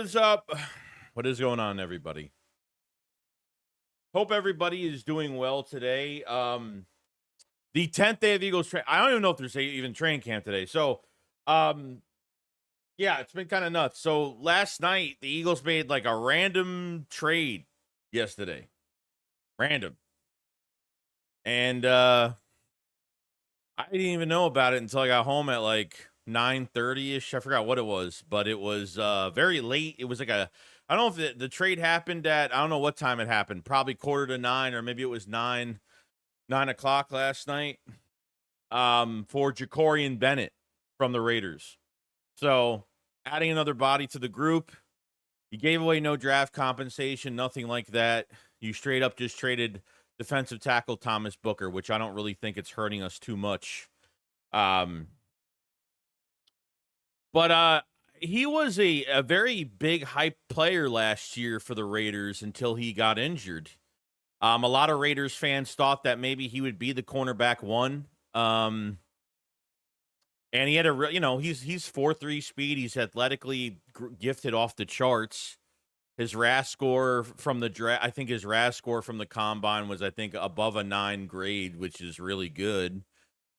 is up? What is going on, everybody? Hope everybody is doing well today. The 10th day of Eagles train. I don't even know if there's even training camp today. So, um, yeah, it's been kind of nuts. So last night the Eagles made like a random trade yesterday. Random. And I didn't even know about it until I got home at like 9:30ish. I forgot what it was, but it was very late. It was like I don't know if the trade happened at, I don't know what time it happened. Probably 8:45, or maybe it was 9 o'clock last night. For Ja'Cory Bennett from the Raiders. So adding another body to the group. You gave away no draft compensation, nothing like that. You straight up just traded defensive tackle Thomas Booker, which I don't really think it's hurting us too much. But he was a very big hype player last year for the Raiders until he got injured. A lot of Raiders fans thought that maybe he would be the cornerback one. And he had he's 4.3 speed. He's athletically gifted off the charts. His RAS score from the draft, I think his RAS score from the combine was, I think, above a 9 grade, which is really good.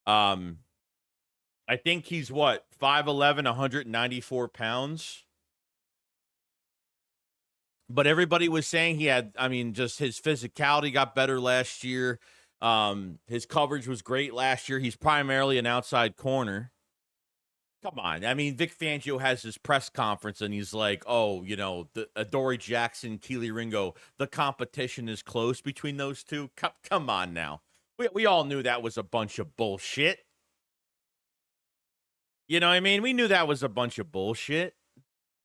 I think he's 5'11", 194 pounds. But everybody was saying he had, just his physicality got better last year. His coverage was great last year. He's primarily an outside corner. Come on. Vic Fangio has his press conference and he's like, the Adoree Jackson, Keely Ringo, the competition is close between those two. Come on now. We all knew that was a bunch of bullshit. You know what I mean? We knew that was a bunch of bullshit.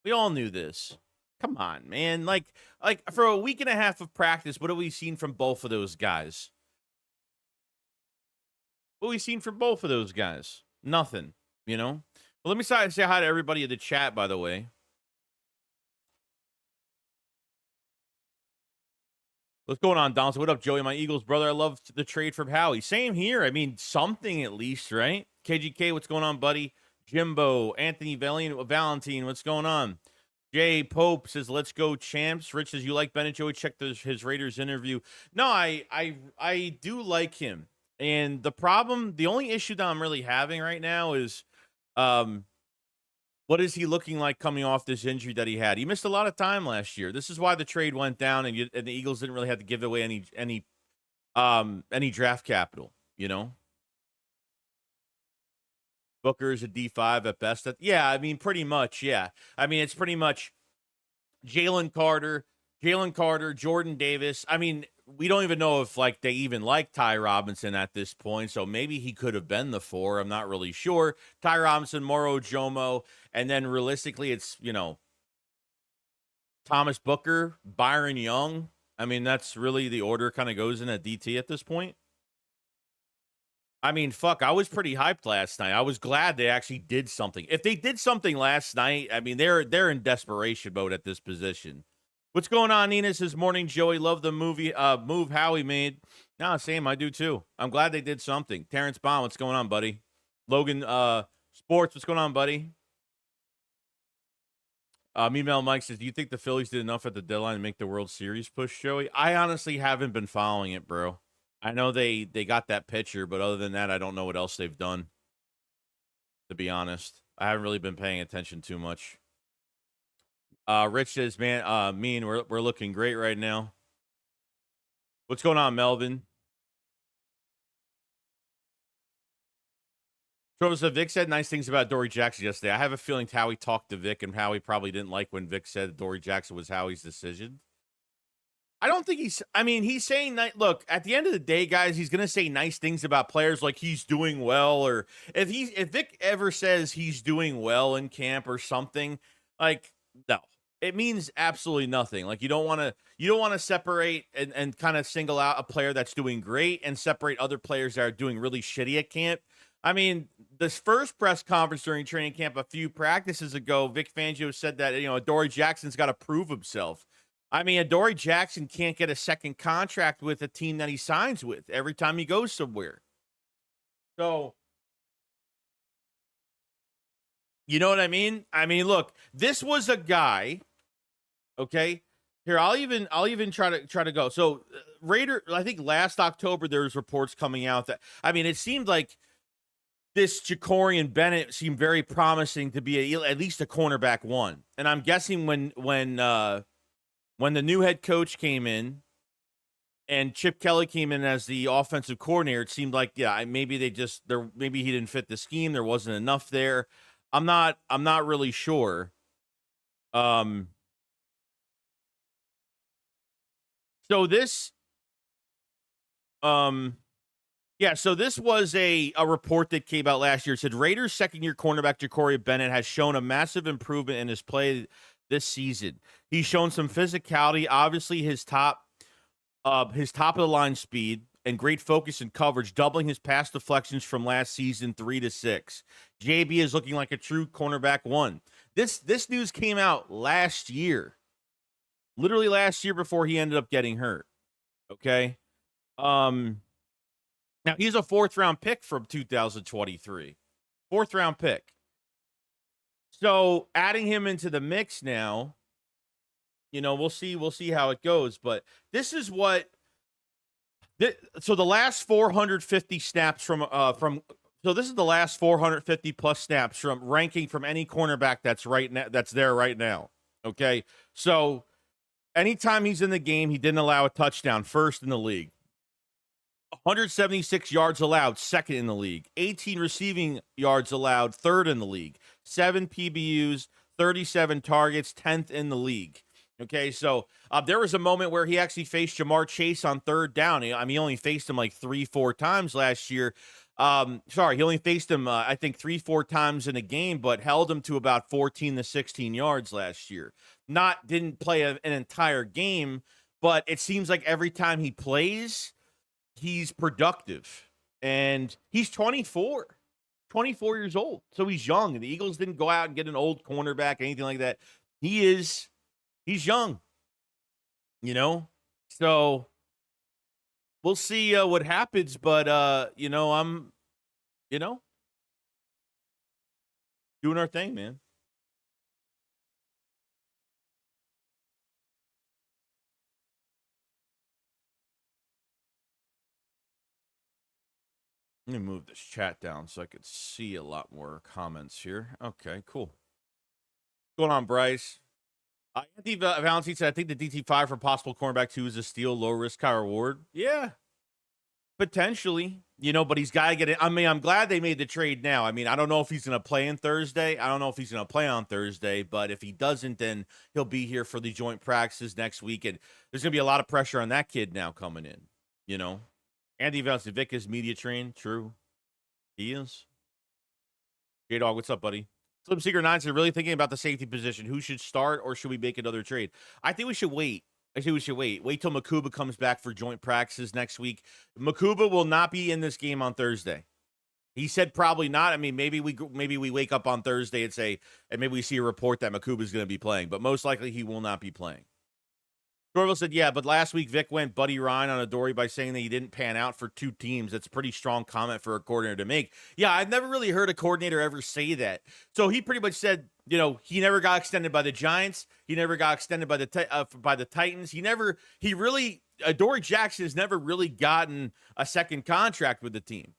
We all knew this. Come on, man. Like for a week and a half of practice, what have we seen from both of those guys? What have we seen from both of those guys? Nothing, Well, let me say hi to everybody in the chat, by the way. What's going on, Donaldson? What up, Joey? My Eagles brother. I love the trade from Howie. Same here. Something at least, right? KGK, what's going on, buddy? Jimbo, Anthony Valentine, what's going on? Jay Pope says, "Let's go, champs." Rich says, "You like Bennett, Joey? Check his Raiders interview." No, I do like him. And the only issue that I'm really having right now is, what is he looking like coming off this injury that he had? He missed a lot of time last year. This is why the trade went down, and the Eagles didn't really have to give away any draft capital. Booker is a D5 at best. Pretty much. Yeah, it's pretty much Jalen Carter, Jordan Davis. We don't even know if they even like Ty Robinson at this point, so maybe he could have been the 4. I'm not really sure. Ty Robinson, Moro Jomo, and then realistically, it's Thomas Booker, Byron Young. That's really the order kind of goes in at DT at this point. I was pretty hyped last night. I was glad they actually did something. If they did something last night, they're in desperation mode at this position. What's going on, Nina? Says, "Morning, Joey. Love the move Howie made." No, same. I do too. I'm glad they did something. Terrence Bond, what's going on, buddy? Logan Sports, what's going on, buddy? Meanwhile, Mike says, "Do you think the Phillies did enough at the deadline to make the World Series push, Joey?" I honestly haven't been following it, bro. I know they got that pitcher, but other than that, I don't know what else they've done, to be honest. I haven't really been paying attention too much. Rich says, "Man, we're looking great right now." What's going on, Melvin? So Vic said nice things about Adoree Jackson yesterday. I have a feeling Howie talked to Vic, and Howie probably didn't like when Vic said Adoree Jackson was Howie's decision. I don't think he's saying that. Look, at the end of the day, guys, he's going to say nice things about players like he's doing well, or if Vic ever says he's doing well in camp or something, no, it means absolutely nothing. You don't want to separate and kind of single out a player that's doing great and separate other players that are doing really shitty at camp. This first press conference during training camp a few practices ago, Vic Fangio said that, Adoree Jackson's got to prove himself. Adoree Jackson can't get a second contract with a team that he signs with every time he goes somewhere. So, you know what I mean? Look, this was a guy Okay. Here, I'll even try to go. So Raider, I think last October there was reports coming out that it seemed like this Jacorian Bennett seemed very promising to be at least a cornerback one. And I'm guessing when the new head coach came in and Chip Kelly came in as the offensive coordinator, it seemed like maybe maybe he didn't fit the scheme. There wasn't enough there. I'm not really sure. Um so this um Yeah, so this was a report that came out last year. It said Raiders second-year cornerback Ja'Cory Bennett has shown a massive improvement in his play this season. He's shown some physicality, obviously his top of the line speed and great focus and coverage, doubling his pass deflections from last season 3 to 6. JB is looking like a true cornerback one. This news came out last year. Literally last year before he ended up getting hurt. Okay? Now, he's a 4th-round pick from 2023. 4th-round pick. So, adding him into the mix now, we'll see how it goes. But this is what so the last 450 snaps so this is the last 450 plus snaps from ranking from any cornerback that's there right now. Okay? So, anytime he's in the game, he didn't allow a touchdown, first in the league. 176 yards allowed, second in the league. 18 receiving yards allowed, third in the league. 7 PBUs, 37 targets, 10th in the league. Okay, so there was a moment where he actually faced Jamar Chase on third down. He only faced him like 3-4 times last year. He only faced him, I think, 3-4 times in a game, but held him to about 14 to 16 yards last year. Didn't play an entire game, but it seems like every time he plays, he's productive, and he's 24 years old. So he's young, and the Eagles didn't go out and get an old cornerback, anything like that. He's young, so we'll see what happens. But, I'm, doing our thing, man. Let me move this chat down so I could see a lot more comments here. Okay, cool. What's going on, Bryce? Anthony Valentine said, I think the DT5 for possible cornerback 2 is a steal, low risk, high reward. Yeah, potentially. But he's got to get it. I'm glad they made the trade now. I don't know if he's going to play on Thursday. I don't know if he's going to play on Thursday, but if he doesn't, then he'll be here for the joint practices next week. And there's going to be a lot of pressure on that kid now coming in, Andy Valentine, Vic is media trained. True. He is. J-Dog, what's up, buddy? Slim Seeker 9 said, really thinking about the safety position. Who should start, or should we make another trade? I think we should wait. Wait till Makuba comes back for joint practices next week. Makuba will not be in this game on Thursday. He said probably not. Maybe we wake up on Thursday and maybe we see a report that Makuba is going to be playing, but most likely he will not be playing. Dorville said, yeah, but last week Vic went Buddy Ryan on Adoree by saying that he didn't pan out for 2 teams. That's a pretty strong comment for a coordinator to make. Yeah, I've never really heard a coordinator ever say that. So he pretty much said, he never got extended by the Giants. He never got extended by the Titans. Adoree Jackson has never really gotten a second contract with the team.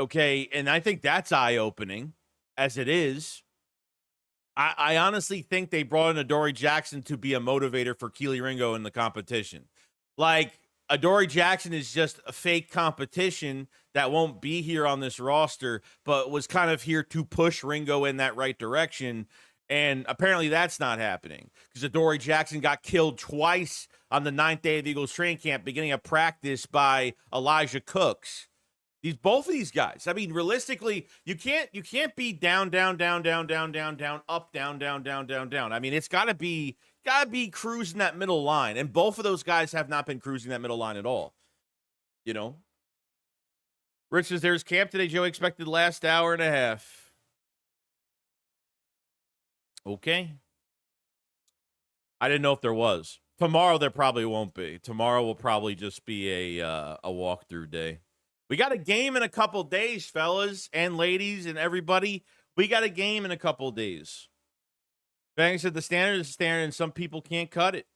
Okay, and I think that's eye-opening as it is. I honestly think they brought in Adoree Jackson to be a motivator for Keely Ringo in the competition. Like, Adoree Jackson is just a fake competition that won't be here on this roster, but was kind of here to push Ringo in that right direction. And apparently that's not happening because Adoree Jackson got killed twice on the 9th day of Eagles training camp, beginning of practice by Elijah Cooks. Both of these guys. Realistically, you can't be down, up, down. It's got to be cruising that middle line, and both of those guys have not been cruising that middle line at all. Rich says there's camp today. Joe expected last hour and a half. Okay. I didn't know if there was. Tomorrow there probably won't be. Tomorrow will probably just be a walkthrough day. We got a game in a couple days, fellas and ladies and everybody. We got a game in a couple days. Bang said the standard is standard, and some people can't cut it.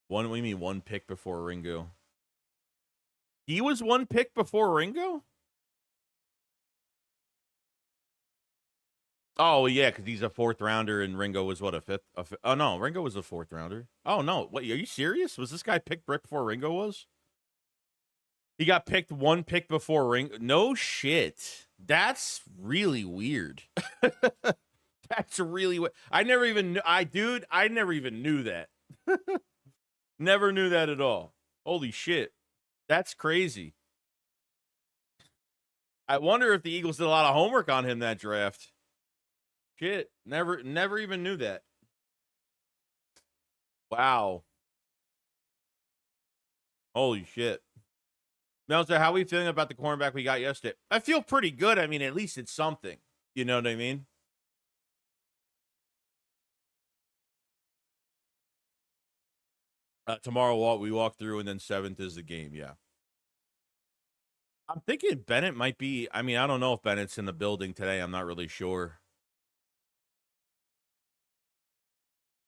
What do you mean one pick before Ringo? He was one pick before Ringo? Oh, yeah, because he's a fourth rounder, and Ringo was what, a fifth? Oh, no, Ringo was a fourth rounder. Oh, no. Wait, are you serious? Was this guy picked right before Ringo was? He got picked one pick before Ringo. No shit. That's really weird. That's really what I never even knew. I never even knew that. Never knew that at all. Holy shit. That's crazy. I wonder if the Eagles did a lot of homework on him that draft. Shit. Never even knew that. Wow. Holy shit. Melzer, how are we feeling about the cornerback we got yesterday? I feel pretty good. I mean, at least it's something. You know what I mean? Tomorrow we walk through, and then 7th is the game. Yeah. I'm thinking Bennett might be. I mean, I don't know if Bennett's in the building today. I'm not really sure.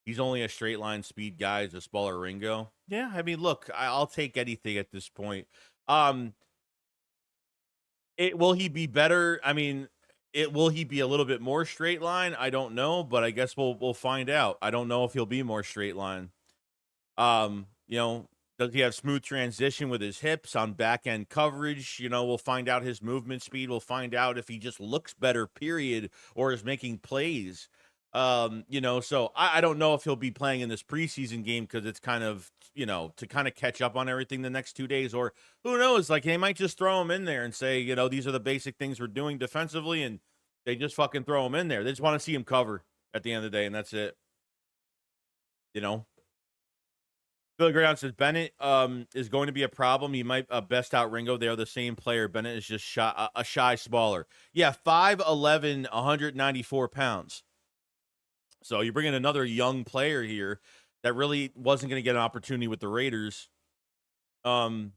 He's only a straight line speed guy. He's a smaller Ringo. Yeah, I mean, look, I'll take anything at this point. Will he be better? I mean, will he be a little bit more straight line? I don't know, but I guess we'll find out. I don't know if he'll be more straight line. Does he have smooth transition with his hips on back end coverage? We'll find out his movement speed. We'll find out if he just looks better, period, or is making plays. So I don't know if he'll be playing in this preseason game because it's kind of, to kind of catch up on everything the next 2 days, or who knows, like they might just throw him in there and say, these are the basic things we're doing defensively, and they just fucking throw him in there. They just want to see him cover at the end of the day, and that's it. Billy Ground says Bennett is going to be a problem. He might best out Ringo. They're the same player. Bennett is just a shy smaller. Yeah, 5'11", 194 pounds. So you bring in another young player here that really wasn't going to get an opportunity with the Raiders. But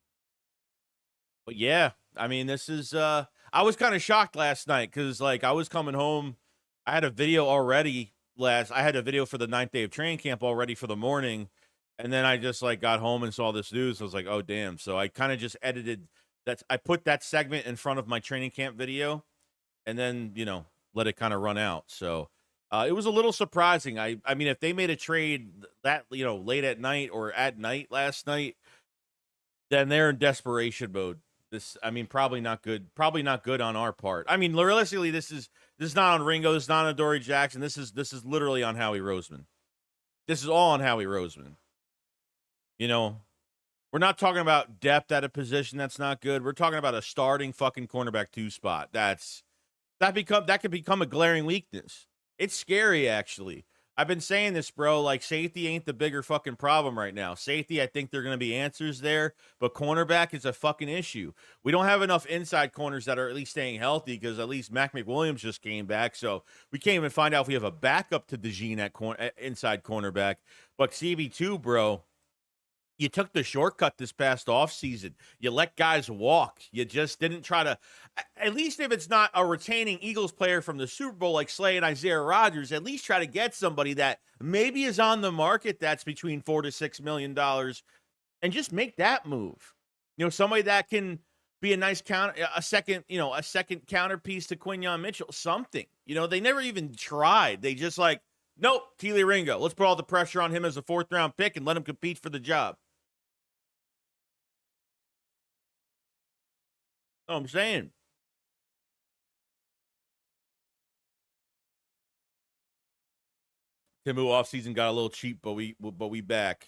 yeah, I mean, this is I was kind of shocked last night because like I was coming home. I had a video already I had a video for the 9th day of training camp already for the morning. And then I just like got home and saw this news. I was like, oh, damn. So I kind of just edited that. I put that segment in front of my training camp video and then, let it kind of run out. So it was a little surprising. I mean, if they made a trade that, late at night or at night last night, then they're in desperation mode. Probably not good. Probably not good on our part. I mean, realistically, this is not on Ringo. This is not on Dory Jackson. This is literally on Howie Roseman. This is all on Howie Roseman. We're not talking about depth at a position that's not good. We're talking about a starting fucking cornerback 2 spot. That could become a glaring weakness. It's scary, actually. I've been saying this, bro. Like, safety ain't the bigger fucking problem right now. Safety, I think there are going to be answers there, but cornerback is a fucking issue. We don't have enough inside corners that are at least staying healthy because at least Mac McWilliams just came back, so we can't even find out if we have a backup to DeJean at inside cornerback. But CB2, bro, you took the shortcut this past offseason. You let guys walk. You just didn't try to, at least if it's not a retaining Eagles player from the Super Bowl like Slay and Isaiah Rodgers, at least try to get somebody that maybe is on the market that's between $4 to $6 million and just make that move. Somebody that can be a nice counter, a second counterpiece to Quinyon Mitchell, something. They never even tried. They just like, nope, Keely Ringo. Let's put all the pressure on him as a 4th round pick and let him compete for the job. I'm saying. Timu offseason got a little cheap, but we back.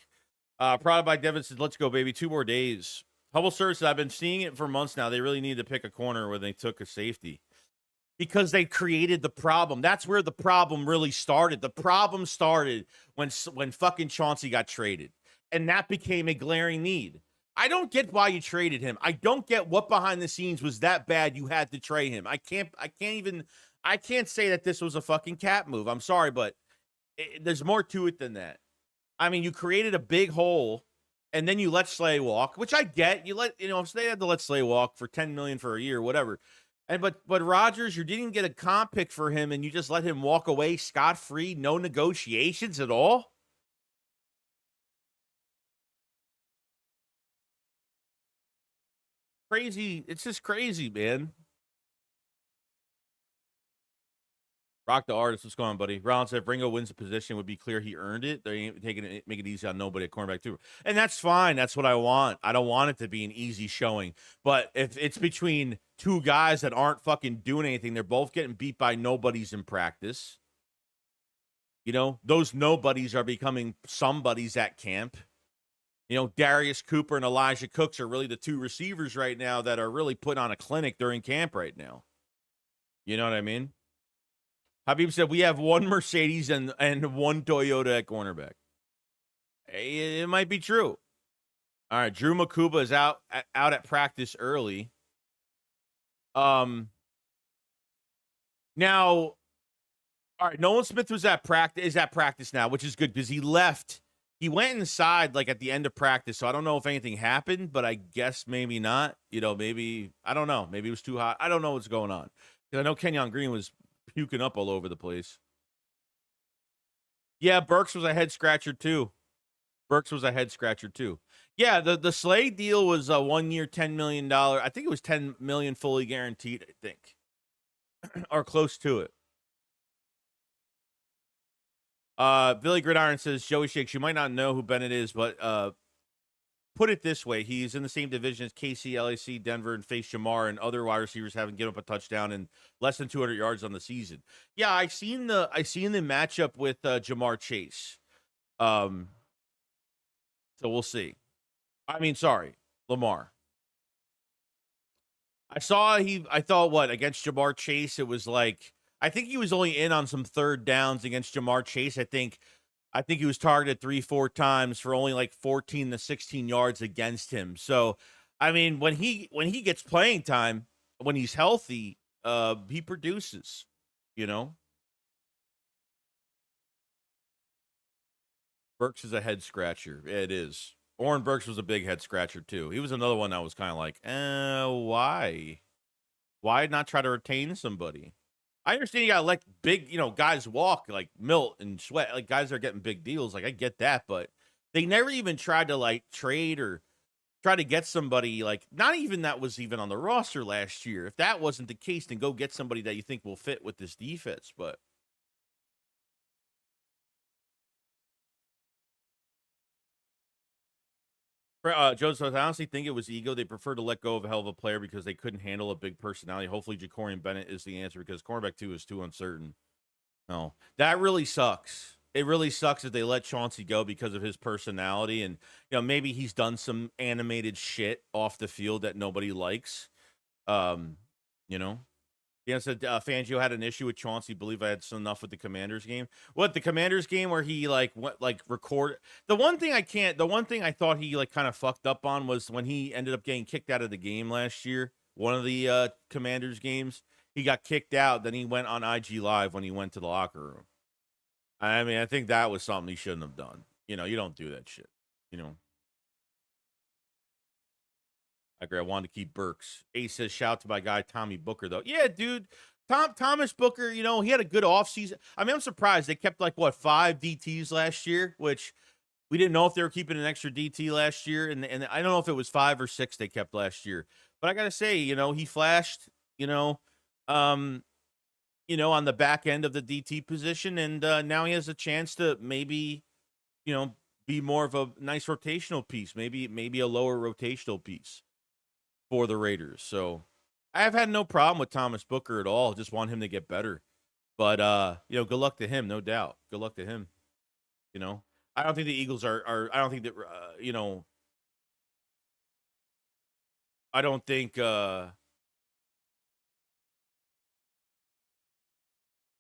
Proud by Devin says, let's go, baby. 2 more days. Hubble Sir says, I've been seeing it for months now. They really need to pick a corner where they took a safety. Because they created the problem. That's where the problem really started. The problem started when fucking Chauncey got traded. And that became a glaring need. I don't get why you traded him. I don't get what behind the scenes was that bad you had to trade him. I can't say that this was a fucking cat move. I'm sorry, but there's more to it than that. I mean, you created a big hole and then you let Slay walk, which I get. If they had to let Slay walk for $10 million for a year, whatever. And but Rodgers, you didn't get a comp pick for him, and you just let him walk away scot-free, no negotiations at all? Crazy. It's just crazy, man. Rock the artist. What's going on, buddy? Rollins said if Ringo wins the position, it would be clear he earned it. They ain't taking it, make it easy on nobody at cornerback too. And that's fine. That's what I want. I don't want it to be an easy showing. But if it's between two guys that aren't fucking doing anything, they're both getting beat by nobodies in practice. You know, those nobodies are becoming somebodies at camp. You know, Darius Cooper and Elijah Cooks are really the two receivers right now that are really putting on a clinic during camp right now. You know what I mean? Habib said, we have one Mercedes and one Toyota at cornerback. It might be true. All right, Drew Makuba is out at practice early. Now, all right, Nolan Smith was at practice now, which is good because he left. He went inside like at the end of practice, so I don't know if anything happened, but I guess maybe not. You know, maybe I don't know. Maybe it was too hot. I don't know what's going on because I know Kenyon Green was puking up all over the place. Yeah, Burks was a head scratcher too. Yeah, the Slade deal was a 1 year, $10 million. I think it was $10 million fully guaranteed, I think. Or close to it. Billy Gridiron says, Joey Shakes, you might not know who Bennett is, but put it this way. He's in the same division as KC, LAC, Denver, and face Jamar, and other wide receivers haven't given up a touchdown in less than 200 yards on the season. Yeah, I seen the matchup with Jamar Chase. So we'll see. I mean, sorry, Lamar. I thought what against Jamar Chase, it was like I think he was only in on some third downs against Jamar Chase. I think he was targeted 3-4 times for only like 14 to 16 yards against him. So, I mean, when he gets playing time, when he's healthy, he produces, you know. Burks is a head scratcher. It is. Oren Burks was a big head scratcher too. He was another one that was kind of like, why? Why not try to retain somebody? I understand you gotta let big, guys walk like Milt and Sweat, like guys are getting big deals. Like I get that, but they never even tried to like trade or try to get somebody like not even that was even on the roster last year. If that wasn't the case, then go get somebody that you think will fit with this defense. But Joseph, I honestly think it was ego. They prefer to let go of a hell of a player because they couldn't handle a big personality. Hopefully, Jacorian Bennett is the answer because cornerback 2 is too uncertain. No, that really sucks. It really sucks if they let Chauncey go because of his personality. And, maybe he's done some animated shit off the field that nobody likes. You know? Yeah, said Fangio had an issue with Chauncey. Believe I had enough with the Commanders game. What the Commanders game where he record the one thing I thought he like kind of fucked up on was when he ended up getting kicked out of the game last year. One of the Commanders games, he got kicked out. Then he went on IG Live when he went to the locker room. I mean, I think that was something he shouldn't have done. You don't do that shit. I agree. I wanted to keep Burks. Ace says, shout out to my guy, Tommy Booker, though. Yeah, dude. Thomas Booker, he had a good offseason. I mean, I'm surprised. They kept, 5 DTs last year, which we didn't know if they were keeping an extra DT last year. And I don't know if it was 5 or 6 they kept last year. But I got to say, he flashed, on the back end of the DT position. And now he has a chance to maybe, be more of a nice rotational piece, maybe a lower rotational piece for the Raiders. So I've had no problem with Thomas Booker at all. Just want him to get better. But good luck to him, no doubt. Good luck to him. I don't think the Eagles are I don't think that I don't think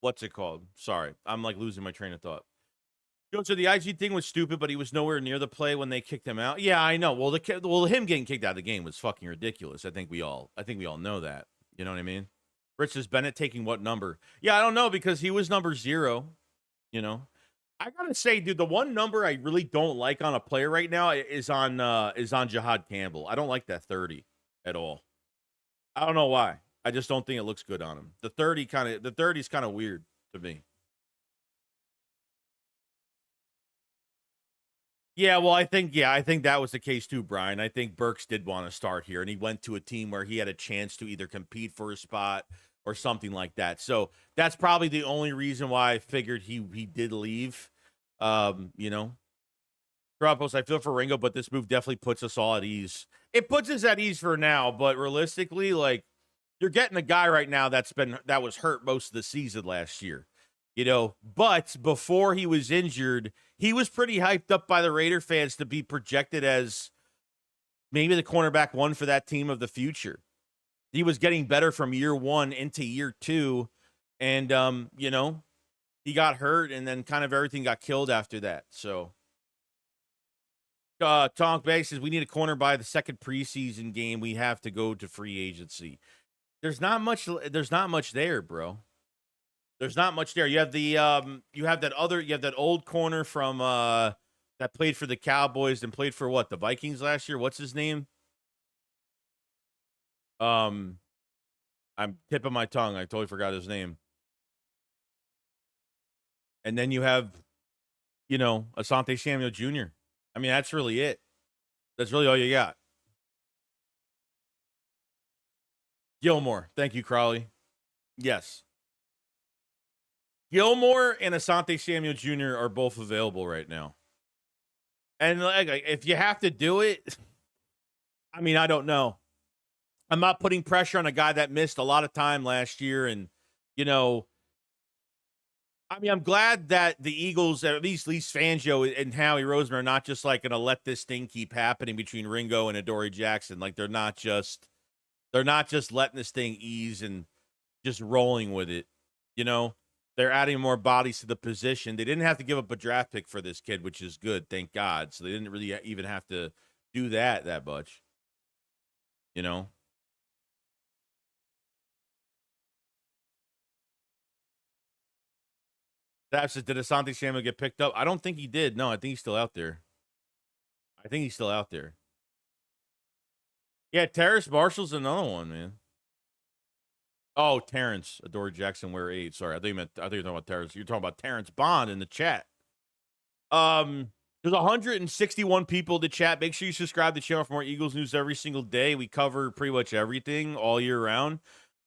what's it called? Sorry. I'm losing my train of thought. So the IG thing was stupid, but he was nowhere near the play when they kicked him out. Yeah, I know. Well, him getting kicked out of the game was fucking ridiculous. I think we all know that. You know what I mean? Rich says Bennett taking what number? Yeah, I don't know because he was number 0. I gotta say, dude, the one number I really don't like on a player right now is on Jahad Campbell. I don't like that 30 at all. I don't know why. I just don't think it looks good on him. The 30 is kind of weird to me. Yeah, well, I think that was the case too, Brian. I think Burks did want to start here, and he went to a team where he had a chance to either compete for a spot or something like that. So that's probably the only reason why I figured he did leave. You know, Tropos, I feel for Ringo, but this move definitely puts us all at ease. It puts us at ease for now, but realistically, like you're getting a guy right now that was hurt most of the season last year. You know, but before he was injured, he was pretty hyped up by the Raider fans to be projected as maybe the cornerback one for that team of the future. He was getting better from year one into year two. And, you know, he got hurt and then kind of everything got killed after that. So, Tonk Bay says, we need a corner by the second preseason game. We have to go to free agency. There's not much there, bro. There's not much there. You have the you have that old corner from that played for the Cowboys and played for what, the Vikings last year. What's his name? I'm tipping my tongue. I totally forgot his name. And then you have, you know, Asante Samuel Jr. I mean, that's really it. That's really all you got. Gilmore. Thank you, Crowley. Yes. Gilmore and Asante Samuel Jr. are both available right now. And like, if you have to do it, I mean, I don't know. I'm not putting pressure on a guy that missed a lot of time last year. And, you know, I mean, I'm glad that the Eagles, at least Fangio and Howie Roseman, are not just like going to let this thing keep happening between Ringo and Adoree Jackson. Like they're not just letting this thing ease and just rolling with it. You know, they're adding more bodies to the position. They didn't have to give up a draft pick for this kid, which is good, thank God. So they didn't really even have to do that much. You know. That's just, did Asante Samuel get picked up? I don't think he did. No, I think he's still out there. Yeah, Terrace Marshall's another one, man. Oh, Terrence, Adoree Jackson, wear 8. Sorry, I thought you were talking about Terrence. You're talking about Terrence Bond in the chat. There's 161 people to chat. Make sure you subscribe to the channel for more Eagles news every single day. We cover pretty much everything all year round.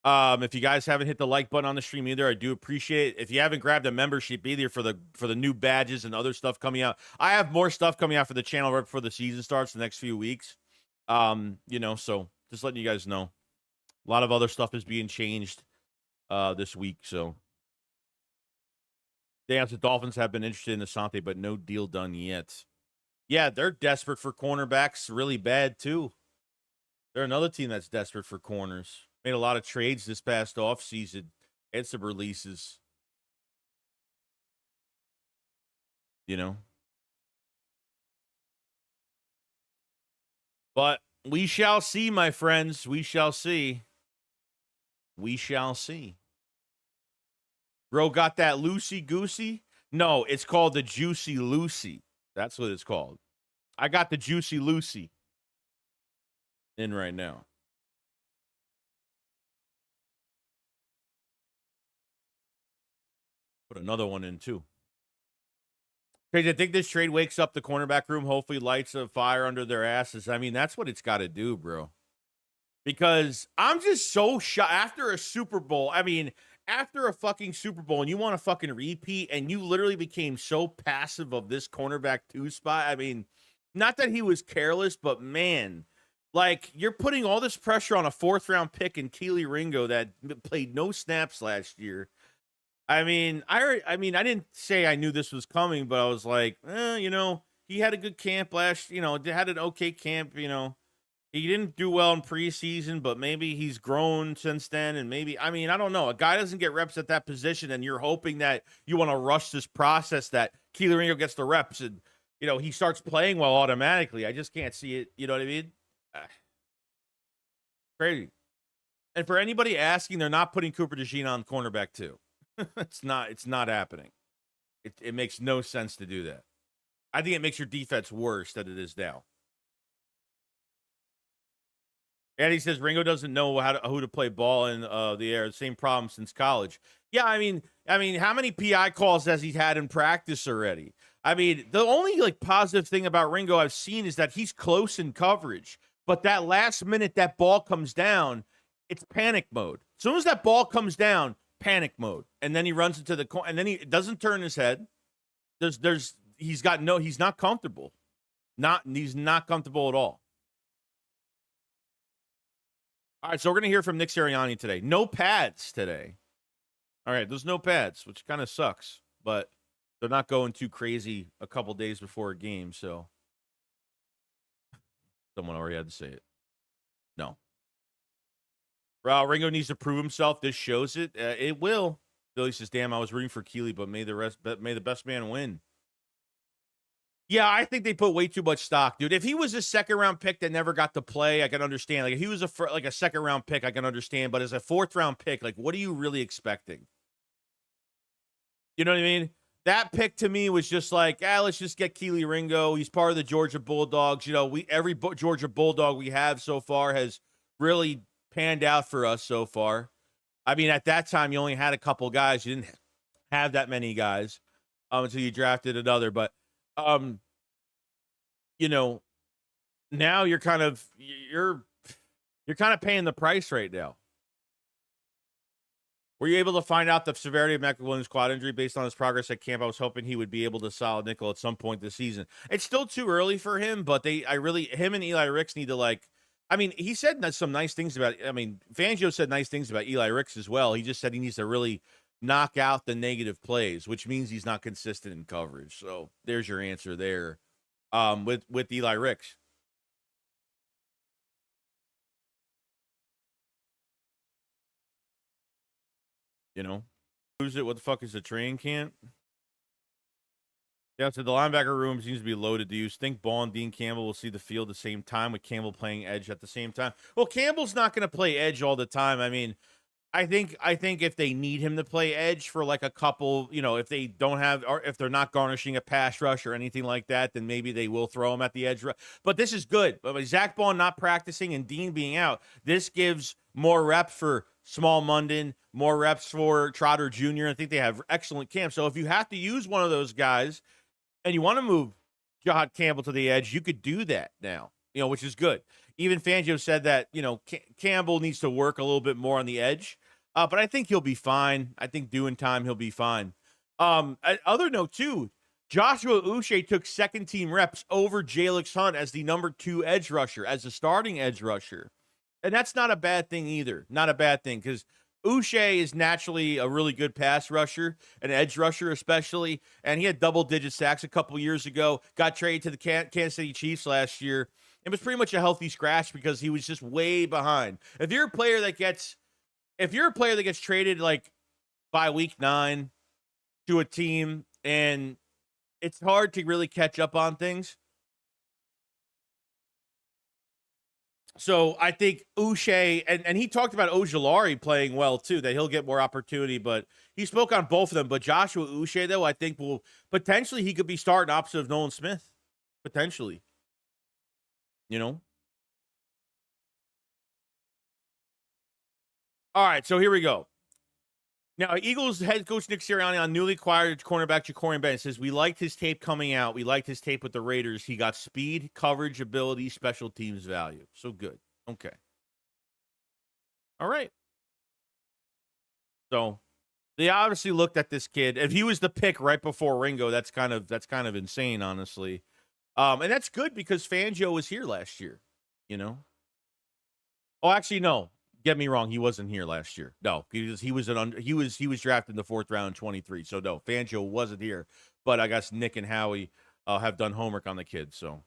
If you guys haven't hit the like button on the stream either, I do appreciate it. If you haven't grabbed a membership either for the new badges and other stuff coming out, I have more stuff coming out for the channel right before the season starts the next few weeks. You know, so just letting you guys know. A lot of other stuff is being changed this week, so. They asked the Dolphins have been interested in Asante, but no deal done yet. Yeah, they're desperate for cornerbacks really bad, too. They're another team that's desperate for corners. Made a lot of trades this past offseason and some releases. You know? But we shall see, my friends. We shall see. We shall see. Bro got that loosey-goosey? No, it's called the Juicy Lucy. That's what it's called. I got the Juicy Lucy in right now. Put another one in, too. Because I think this trade wakes up the cornerback room, hopefully lights a fire under their asses. I mean, that's what it's got to do, bro. Because I'm just so shocked. After a Super Bowl, I mean, after a fucking Super Bowl, and you want to fucking repeat, and you literally became so passive of this cornerback 2 spot. I mean, not that he was careless, but man, like, you're putting all this pressure on a 4th-round pick in Keely Ringo that played no snaps last year. I mean, I didn't say I knew this was coming, but I was like, you know, he had a good camp had an okay camp, you know. He didn't do well in preseason, but maybe he's grown since then. And maybe, I mean, I don't know. A guy doesn't get reps at that position, and you're hoping that you want to rush this process that Keely Ringo gets the reps and, you know, he starts playing well automatically. I just can't see it. You know what I mean? Crazy. And for anybody asking, they're not putting Cooper DeJean on cornerback 2. It's not happening. It makes no sense to do that. I think it makes your defense worse than it is now. And he says Ringo doesn't know who to play ball in the air. Same problem since college. Yeah, I mean, how many PI calls has he had in practice already? I mean, the only like positive thing about Ringo I've seen is that he's close in coverage. But that last minute that ball comes down, it's panic mode. As soon as that ball comes down, panic mode, and then he runs into the corner, and then he doesn't turn his head. He's not comfortable. He's not comfortable at all. All right, so we're going to hear from Nick Sirianni today. No pads today. All right, there's no pads, which kind of sucks, but they're not going too crazy a couple days before a game, so someone already had to say it. No. Ringo needs to prove himself. This shows it. It will. Billy says, damn, I was rooting for Keeley, but may the best man win. Yeah, I think they put way too much stock, dude. If he was a second-round pick that never got to play, I can understand. Like, if he was a second-round pick, I can understand. But as a fourth-round pick, like, what are you really expecting? You know what I mean? That pick to me was just like, let's just get Keeley Ringo. He's part of the Georgia Bulldogs. You know, every Georgia Bulldog we have so far has really panned out for us so far. I mean, at that time, you only had a couple guys. You didn't have that many guys until you drafted another. But you know, now you're kind of paying the price right now. Were you able to find out the severity of Mac Williams' quad injury based on his progress at camp? I was hoping he would be able to solid nickel at some point this season. It's still too early for him, but him and Eli Ricks need to like. I mean, he said some nice things about. I mean, Fangio said nice things about Eli Ricks as well. He just said he needs to really knock out the negative plays, which means he's not consistent in coverage. So there's your answer there. With Eli Ricks. You know, who's it? What the fuck is the train camp? Yeah, so the linebacker room seems to be loaded. Do you think Ball and Dean Campbell will see the field at the same time with Campbell playing edge at the same time? Well, Campbell's not going to play edge all the time. I mean, I think if they need him to play edge for like a couple, you know, if they don't have, or if they're not garnishing a pass rush or anything like that, then maybe they will throw him at the edge. But this is good. But with Zach Ball not practicing and Dean being out, this gives more reps for Small Munden, more reps for Trotter Jr. I think they have excellent camp. So if you have to use one of those guys and you want to move Jahad Campbell to the edge, you could do that now, you know, which is good. Even Fangio said that, you know, Campbell needs to work a little bit more on the edge. But I think he'll be fine. I think doing time, he'll be fine. Other note, too, Joshua Uche took second-team reps over Jalix Hunt as the number 2 edge rusher, as the starting edge rusher. And that's not a bad thing either. Not a bad thing, because Uche is naturally a really good pass rusher, an edge rusher especially, and he had double-digit sacks a couple years ago, got traded to the Kansas City Chiefs last year. It was pretty much a healthy scratch because he was just way behind. If you're a player that gets traded like by week 9 to a team and it's hard to really catch up on things. So I think Uche, and he talked about Ojulari playing well too, that he'll get more opportunity, but he spoke on both of them. But Joshua Uche, though, I think will potentially, he could be starting opposite of Nolan Smith. Potentially. You know? All right, so here we go. Now, Eagles head coach Nick Sirianni on newly acquired cornerback Ja'Cory Bennett says, we liked his tape coming out. We liked his tape with the Raiders. He got speed, coverage, ability, special teams value. So good. Okay. All right. So they obviously looked at this kid. If he was the pick right before Ringo, that's kind of insane, honestly. And that's good because Fangio was here last year, you know? Oh, actually, no. Get me wrong, he wasn't here last year. No, he was drafted in the 4th round in 23. So no, Fangio wasn't here. But I guess Nick and Howie have done homework on the kid. So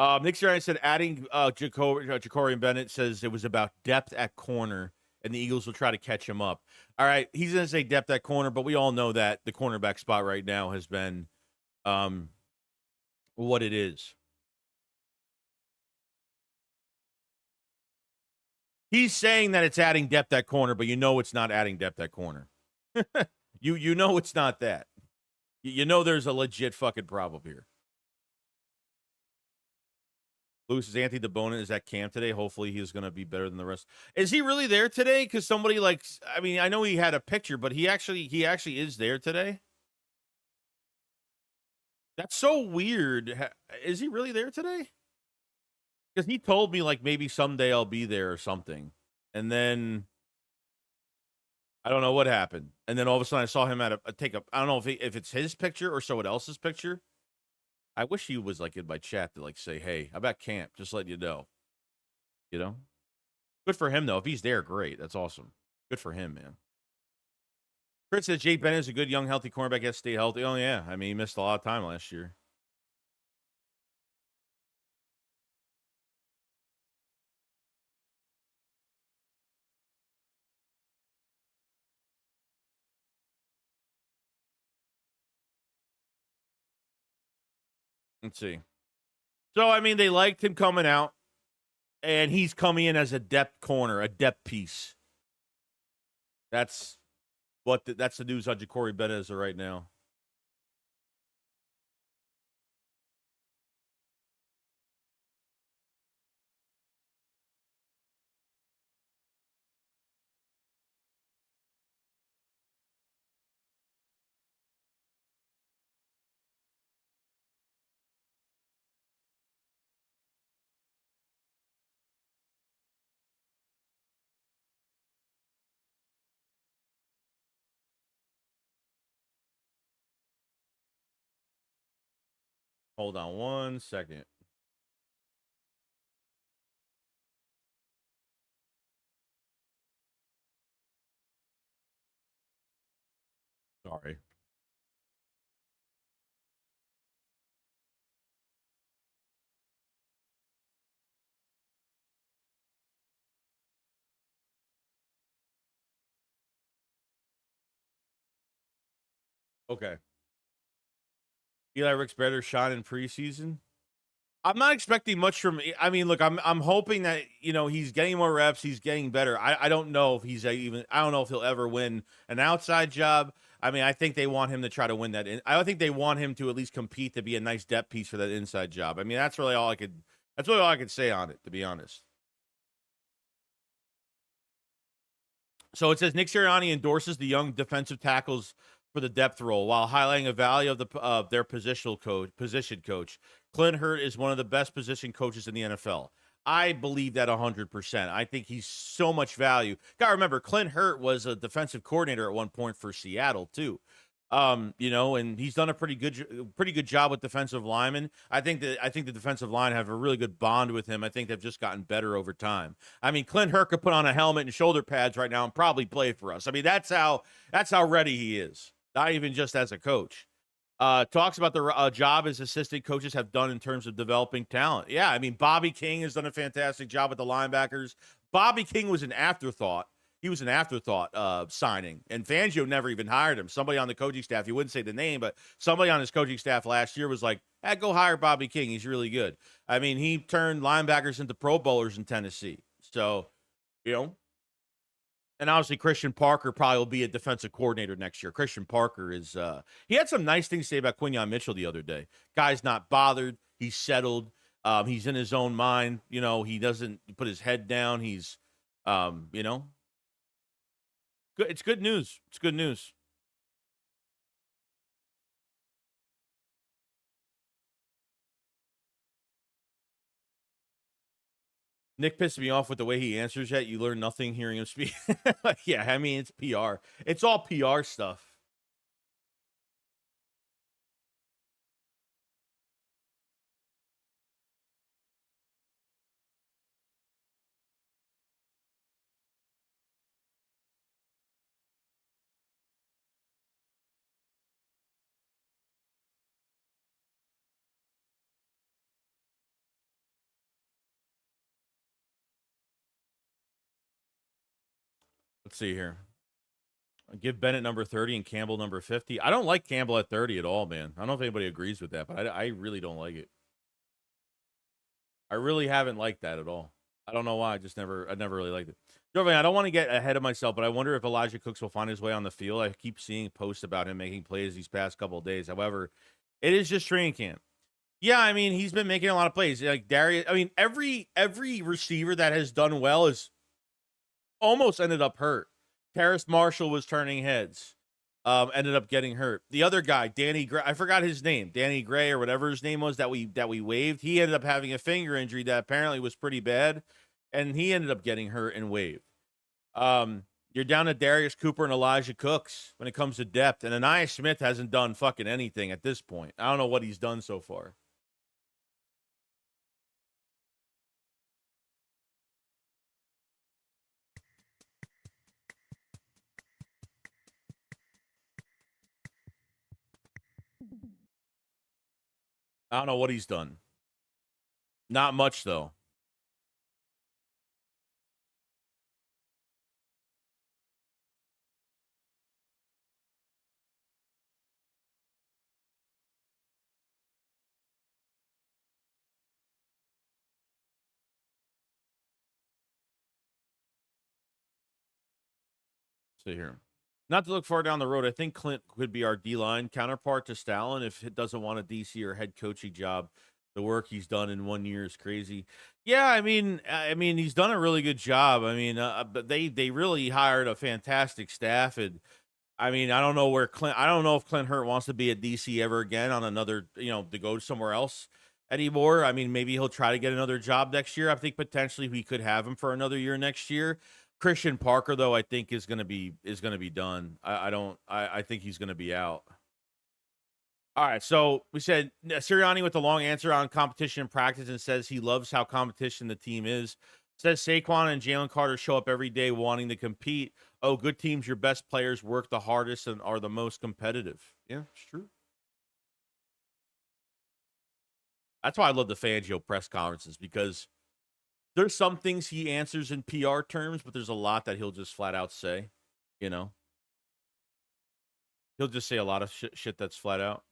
Nick Sirianni said adding Ja'Cory and Bennett says it was about depth at corner, and the Eagles will try to catch him up. All right, he's going to say depth at corner, but we all know that the cornerback spot right now has been what it is. He's saying that it's adding depth at corner, but you know it's not adding depth at corner. You know it's not that. You know there's a legit fucking problem here. Luke says Anthony DeBona is at camp today. Hopefully he's going to be better than the rest. Is he really there today? Because somebody I mean, I know he had a picture, but he actually is there today. That's so weird. Is he really there today? Because he told me maybe someday I'll be there or something. And then I don't know what happened. And then all of a sudden I saw him at I don't know if it's his picture or someone else's picture. I wish he was in my chat to say, hey, I'm at camp. Just letting you know. You know? Good for him, though. If he's there, great. That's awesome. Good for him, man. Chris says Jay Bennett is a good, young, healthy cornerback. Has to stay healthy. Oh, yeah. I mean, he missed a lot of time last year. Let's see. So, I mean, they liked him coming out, and he's coming in as a depth corner, a depth piece. That's that's the news on Ja'Cory Bennett as of right now. Hold on 1 second. Sorry. Okay. Eli Rick's better shot in preseason. I'm not expecting much from. I mean, look, I'm hoping that he's getting more reps, he's getting better. I don't know if he's even. I don't know if he'll ever win an outside job. I mean, I think they want him to try to win that. I think they want him to at least compete to be a nice depth piece for that inside job. I mean, that's really all I could. That's really all I could say on it, to be honest. So it says Nick Sirianni endorses the young defensive tackles for the depth role while highlighting the value of their position coach. Clint Hurt is one of the best position coaches in the NFL. I believe that 100%. I think he's so much value. Got to remember, Clint Hurt was a defensive coordinator at one point for Seattle too. And he's done a pretty good job with defensive linemen. I think the defensive line have a really good bond with him. I think they've just gotten better over time. I mean, Clint Hurt could put on a helmet and shoulder pads right now and probably play for us. I mean, that's how ready he is. Not even just as a coach. Talks about the job his assistant coaches have done in terms of developing talent. Yeah, I mean, Bobby King has done a fantastic job with the linebackers. Bobby King was an afterthought. He was an afterthought signing, and Fangio never even hired him. Somebody on the coaching staff, he wouldn't say the name, but somebody on his coaching staff last year was like, go hire Bobby King. He's really good. I mean, he turned linebackers into Pro Bowlers in Tennessee. So, and obviously Christian Parker probably will be a defensive coordinator next year. Christian Parker is he had some nice things to say about Quinyon Mitchell the other day. Guy's not bothered. He's settled. He's in his own mind. He doesn't put his head down. He's good. It's good news. It's good news. Nick pissed me off with the way he answers that. You learn nothing hearing him speak. Yeah, I mean, it's PR. It's all PR stuff. Let's see here. Give Bennett number 30 and Campbell number 50. I don't like Campbell at 30 at all, man. I don't know if anybody agrees with that, but I really don't like it. I really haven't liked that at all. I don't know why. I never really liked it. Jovan, I don't want to get ahead of myself, but I wonder if Elijah Cooks will find his way on the field. I keep seeing posts about him making plays these past couple of days. However, it is just training camp. Yeah, I mean, he's been making a lot of plays. Like Darius, I mean, every receiver that has done well is almost ended up hurt. Terrace Marshall was turning heads. Ended up getting hurt. The other guy, Danny Gray, I forgot his name, Danny Gray or whatever his name was that we waived. He ended up having a finger injury that apparently was pretty bad, and he ended up getting hurt and waived. You're down to Darius Cooper and Elijah Cooks when it comes to depth, and Anaya Smith hasn't done fucking anything at this point. I don't know what he's done so far. I don't know what he's done. Not much though. See here. Not to look far down the road, I think Clint could be our D-line counterpart to Stalin if it doesn't want a DC or head coaching job. The work he's done in 1 year is crazy. Yeah, I mean, he's done a really good job. I mean, but they really hired a fantastic staff, and I mean, I don't know where Clint. I don't know if Clint Hurt wants to be at DC ever again on another, to go somewhere else anymore. I mean, maybe he'll try to get another job next year. I think potentially we could have him for another year next year. Christian Parker, though, I think is gonna be done. I think he's gonna be out. All right, so we said Sirianni with the long answer on competition and practice and says he loves how competition the team is. Says Saquon and Jalen Carter show up every day wanting to compete. Oh, good teams, your best players work the hardest and are the most competitive. Yeah, it's true. That's why I love the Fangio press conferences, because there's some things he answers in PR terms, but there's a lot that he'll just flat out say, you know? He'll just say a lot of shit that's flat out.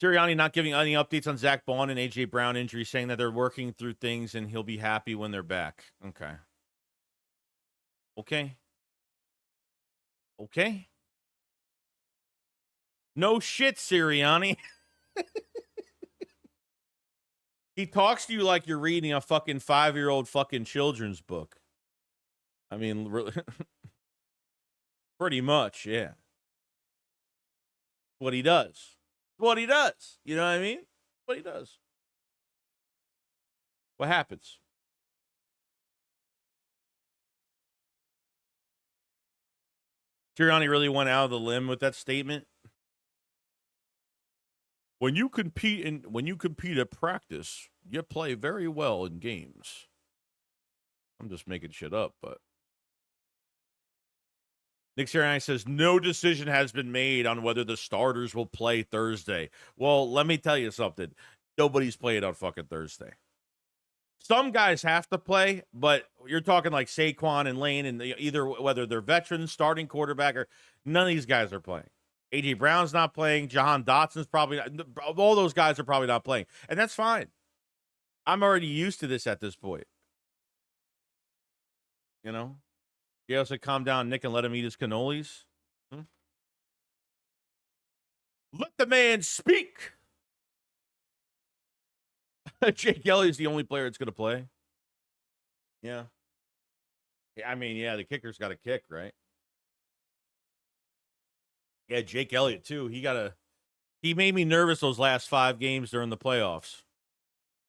Sirianni not giving any updates on Zach Bond and A.J. Brown injury, saying that they're working through things and he'll be happy when they're back. Okay. Okay. Okay. No shit, Sirianni. He talks to you like you're reading a fucking 5-year-old fucking children's book. I mean, really, pretty much, yeah. What he does. What he does. You know what I mean? What he does. What happens? Sirianni really went out of the limb with that statement. When you compete at practice, you play very well in games. I'm just making shit up, but Nick Sirianni says no decision has been made on whether the starters will play Thursday. Well, let me tell you something. Nobody's playing on fucking Thursday. Some guys have to play, but you're talking like Saquon and Lane, and either whether they're veterans, starting quarterback, or none of these guys are playing. A.J. Brown's not playing. Jahan Dotson's probably not. All those guys are probably not playing, and that's fine. I'm already used to this at this point. You know? You also calm down Nick and let him eat his cannolis. Let the man speak. Jake Elliott's the only player that's going to play. Yeah. I mean, yeah, the kicker's got to kick, right? Yeah, Jake Elliott too. He made me nervous those last 5 games during the playoffs.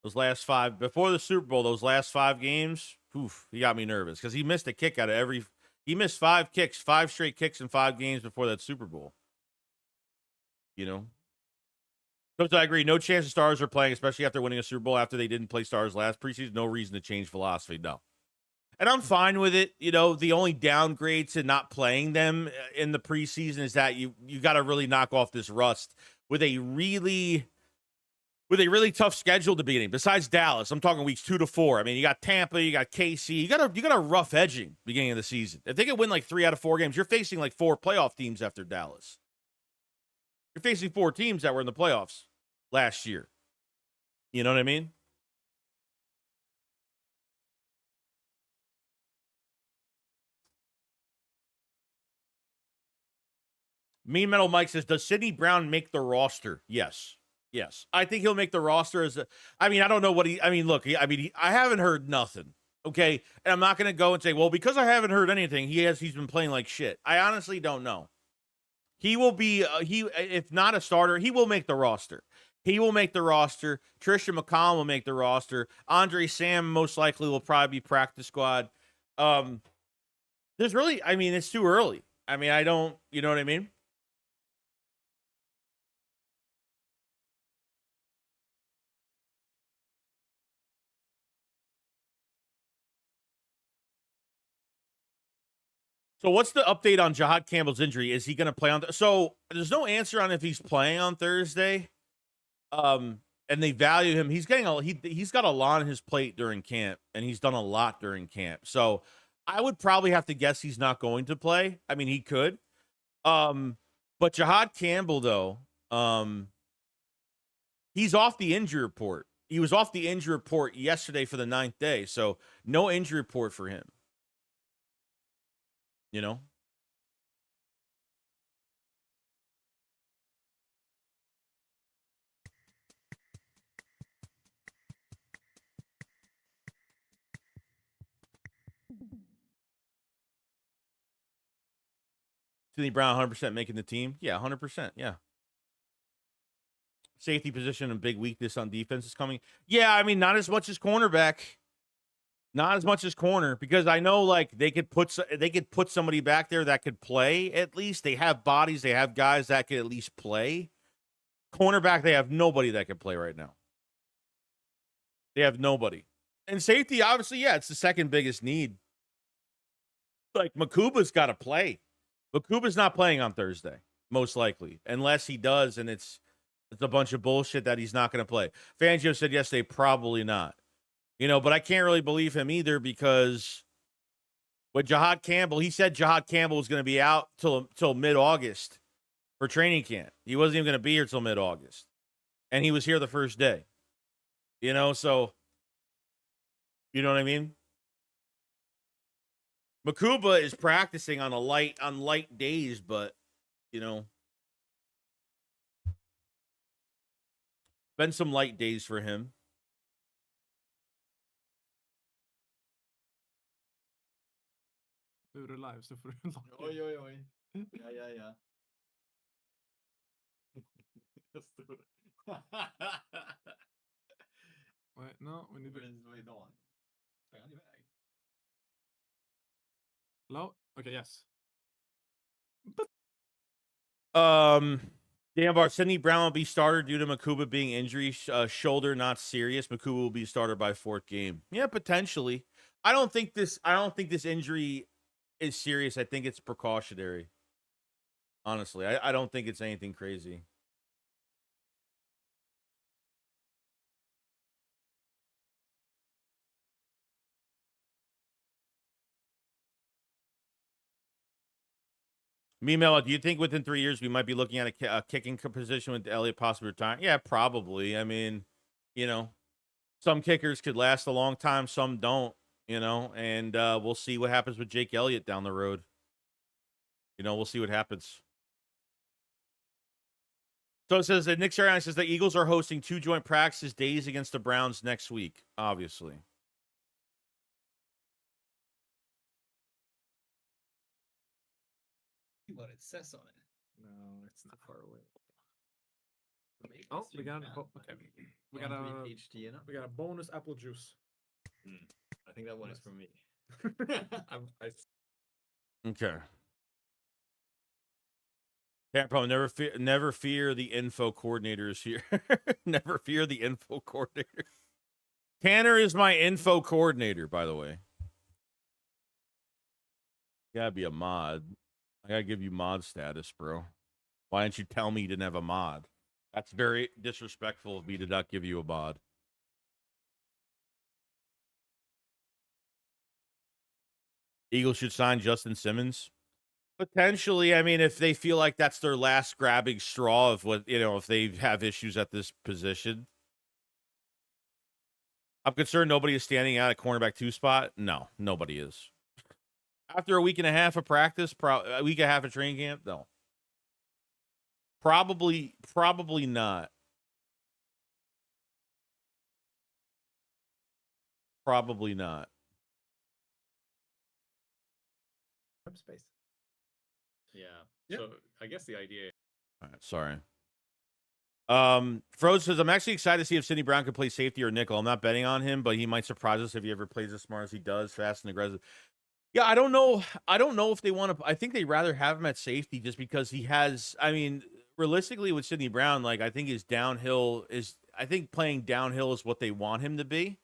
Those last 5 before the Super Bowl, those last 5 games, he got me nervous because he missed a kick out of he missed 5 kicks, 5 straight kicks in 5 games before that Super Bowl. You know? Coach, I agree. No chance the Stars are playing, especially after winning a Super Bowl after they didn't play Stars last preseason. No reason to change philosophy. No. And I'm fine with it. You know, the only downgrade to not playing them in the preseason is that you got to really knock off this rust with a really tough schedule at the beginning. Besides Dallas, I'm talking weeks 2 to 4. I mean, you got Tampa, you got KC. You got a rough edging beginning of the season. If they could win like 3 out of 4 games, you're facing like 4 playoff teams after Dallas. You're facing 4 teams that were in the playoffs last year. You know what I mean? Mean Metal Mike says, does Sidney Brown make the roster? Yes. Yes. I think he'll make the roster as a, I mean, I don't know what he, I mean, look, I haven't heard nothing. Okay. And I'm not going to go and say, well, because I haven't heard anything, he's been playing like shit. I honestly don't know. He will be, if not a starter, he will make the roster. He will make the roster. Trisha McCollum will make the roster. Andre Sam most likely will probably be practice squad. There's really, I mean, it's too early. I mean, I don't, you know what I mean? So what's the update on Jahad Campbell's injury? Is he going to play on? So there's no answer on if he's playing on Thursday. And they value him. He's getting he's got a lot on his plate during camp, and he's done a lot during camp. So I would probably have to guess he's not going to play. I mean, he could. But Jahad Campbell, though, he's off the injury report. He was off the injury report yesterday for the 9th day. So no injury report for him. You know? Sidney Brown 100% making the team. Yeah, 100%. Yeah. Safety position and big weakness on defense is coming. Yeah, I mean, not as much as cornerback. Not as much as corner, because I know like they could put somebody back there that could play at least. They have bodies, they have guys that could at least play. Cornerback, they have nobody that can play right now. They have nobody. And safety, obviously, yeah, it's the second biggest need. Like Makuba's got to play. Makuba's not playing on Thursday, most likely, unless he does, and it's a bunch of bullshit that he's not going to play. Fangio said yesterday, probably not. You know, but I can't really believe him either, because with Jahad Campbell, he said Jahad Campbell was going to be out till mid-August for training camp. He wasn't even going to be here till mid-August. And he was here the first day. You know, so, you know what I mean? Makuba is practicing on light days, but, you know, been some light days for him. Hur är live så får du Oj. Ja. Wait, no, we need to... Hello? Okay, yes. Dan Bar, Sidney Brown will be starter due to Makuba being injury, shoulder not serious. Makuba will be starter by 4th game. Yeah, potentially. I don't think this injury is serious. I think it's precautionary. Honestly, I don't think it's anything crazy. Mimela, do you think within 3 years we might be looking at a kicking position with Elliott possibly retiring? Yeah, probably. I mean, you know, some kickers could last a long time, some don't, you know, and we'll see what happens with Jake Elliott down the road. You know, we'll see what happens. So it says that Nick Sirianni says the Eagles are hosting 2 joint practice days against the Browns next week, obviously. What it says on it. No, it's not far away. Oh, we got okay. We got a bonus apple juice. I think that one is for me. Okay. Can't problem. Never fear the info coordinator is here. Never fear the info coordinator. Tanner is my info coordinator, by the way. You gotta be a mod. I gotta give you mod status, bro. Why didn't you tell me you didn't have a mod? That's very disrespectful of me to not give you a mod. Eagles should sign Justin Simmons. Potentially, I mean, if they feel like that's their last grabbing straw of what, you know, if they have issues at this position. I'm concerned nobody is standing out at cornerback 2 spot. No, nobody is. After a week and a half of practice, a week and a half of training camp, no. Probably not. Probably not. Space. Yeah. Yeah. So I guess the idea. All right, sorry. Froze says, I'm actually excited to see if Sidney Brown can play safety or nickel. I'm not betting on him, but he might surprise us if he ever plays as smart as he does, fast and aggressive. Yeah, I don't know. I don't know if they want to. I think they'd rather have him at safety just because he has. I mean, realistically, with Sidney Brown, like I think his downhill is. I think playing downhill is what they want him to be.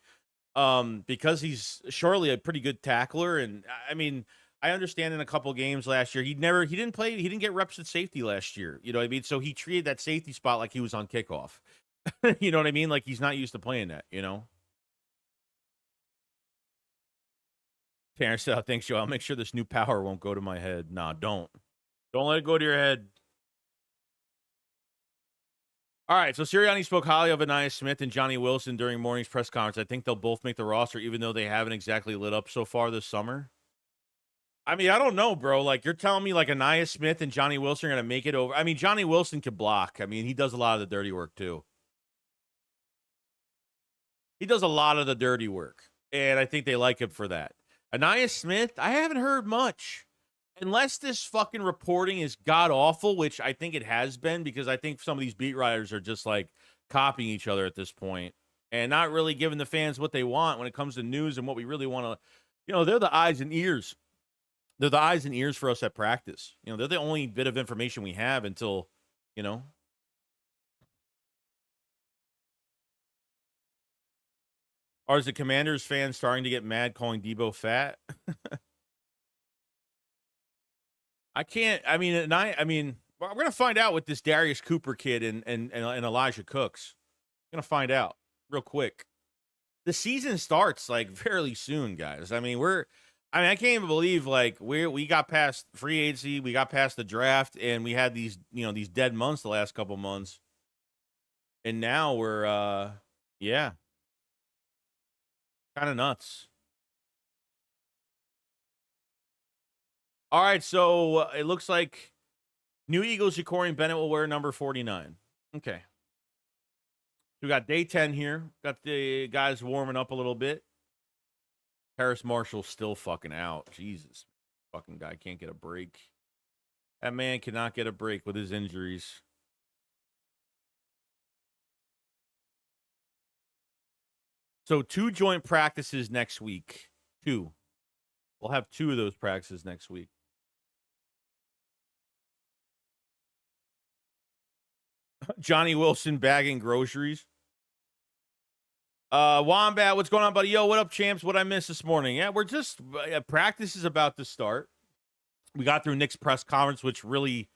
Because he's surely a pretty good tackler, and I mean, I understand in a couple games last year he didn't get reps at safety last year. You know what I mean? So he treated that safety spot like he was on kickoff. You know what I mean? Like he's not used to playing that. You know. Terrence said, thanks, Joe. I'll make sure this new power won't go to my head. Nah, don't let it go to your head. All right, so Sirianni spoke highly of Anaya Smith and Johnny Wilson during morning's press conference. I think they'll both make the roster, even though they haven't exactly lit up so far this summer. I mean, I don't know, bro. Like, you're telling me, like, Anaya Smith and Johnny Wilson are going to make it over. I mean, Johnny Wilson can block. I mean, he does a lot of the dirty work, too. He does a lot of the dirty work, and I think they like him for that. Anaya Smith, I haven't heard much. Unless this fucking reporting is god-awful, which I think it has been, because I think some of these beat writers are just, like, copying each other at this point and not really giving the fans what they want when it comes to news and what we really want to, you know, they're the eyes and ears. They're the eyes and ears for us at practice. You know, they're the only bit of information we have until, you know. Or is the Commanders fans starting to get mad calling Debo fat? I can't. I mean, we're gonna find out with this Darius Cooper kid and Elijah Cooks. We're gonna find out real quick. The season starts like fairly soon, guys. I mean, I can't even believe like we got past free agency, we got past the draft, and we had these these dead months the last couple months, and now we're yeah, kind of nuts. All right, so it looks like New Eagles Ja'Cory Bennett will wear number 49. Okay. We got day 10 here. Got the guys warming up a little bit. Harris Marshall's still fucking out. Jesus. Fucking guy can't get a break. That man cannot get a break with his injuries. So 2 joint practices next week. 2. We'll have 2 of those practices next week. Johnny Wilson bagging groceries. Wombat, what's going on, buddy? Yo, what up, champs? What I missed this morning? Yeah, we're just practice is about to start. We got through Nick's press conference, which really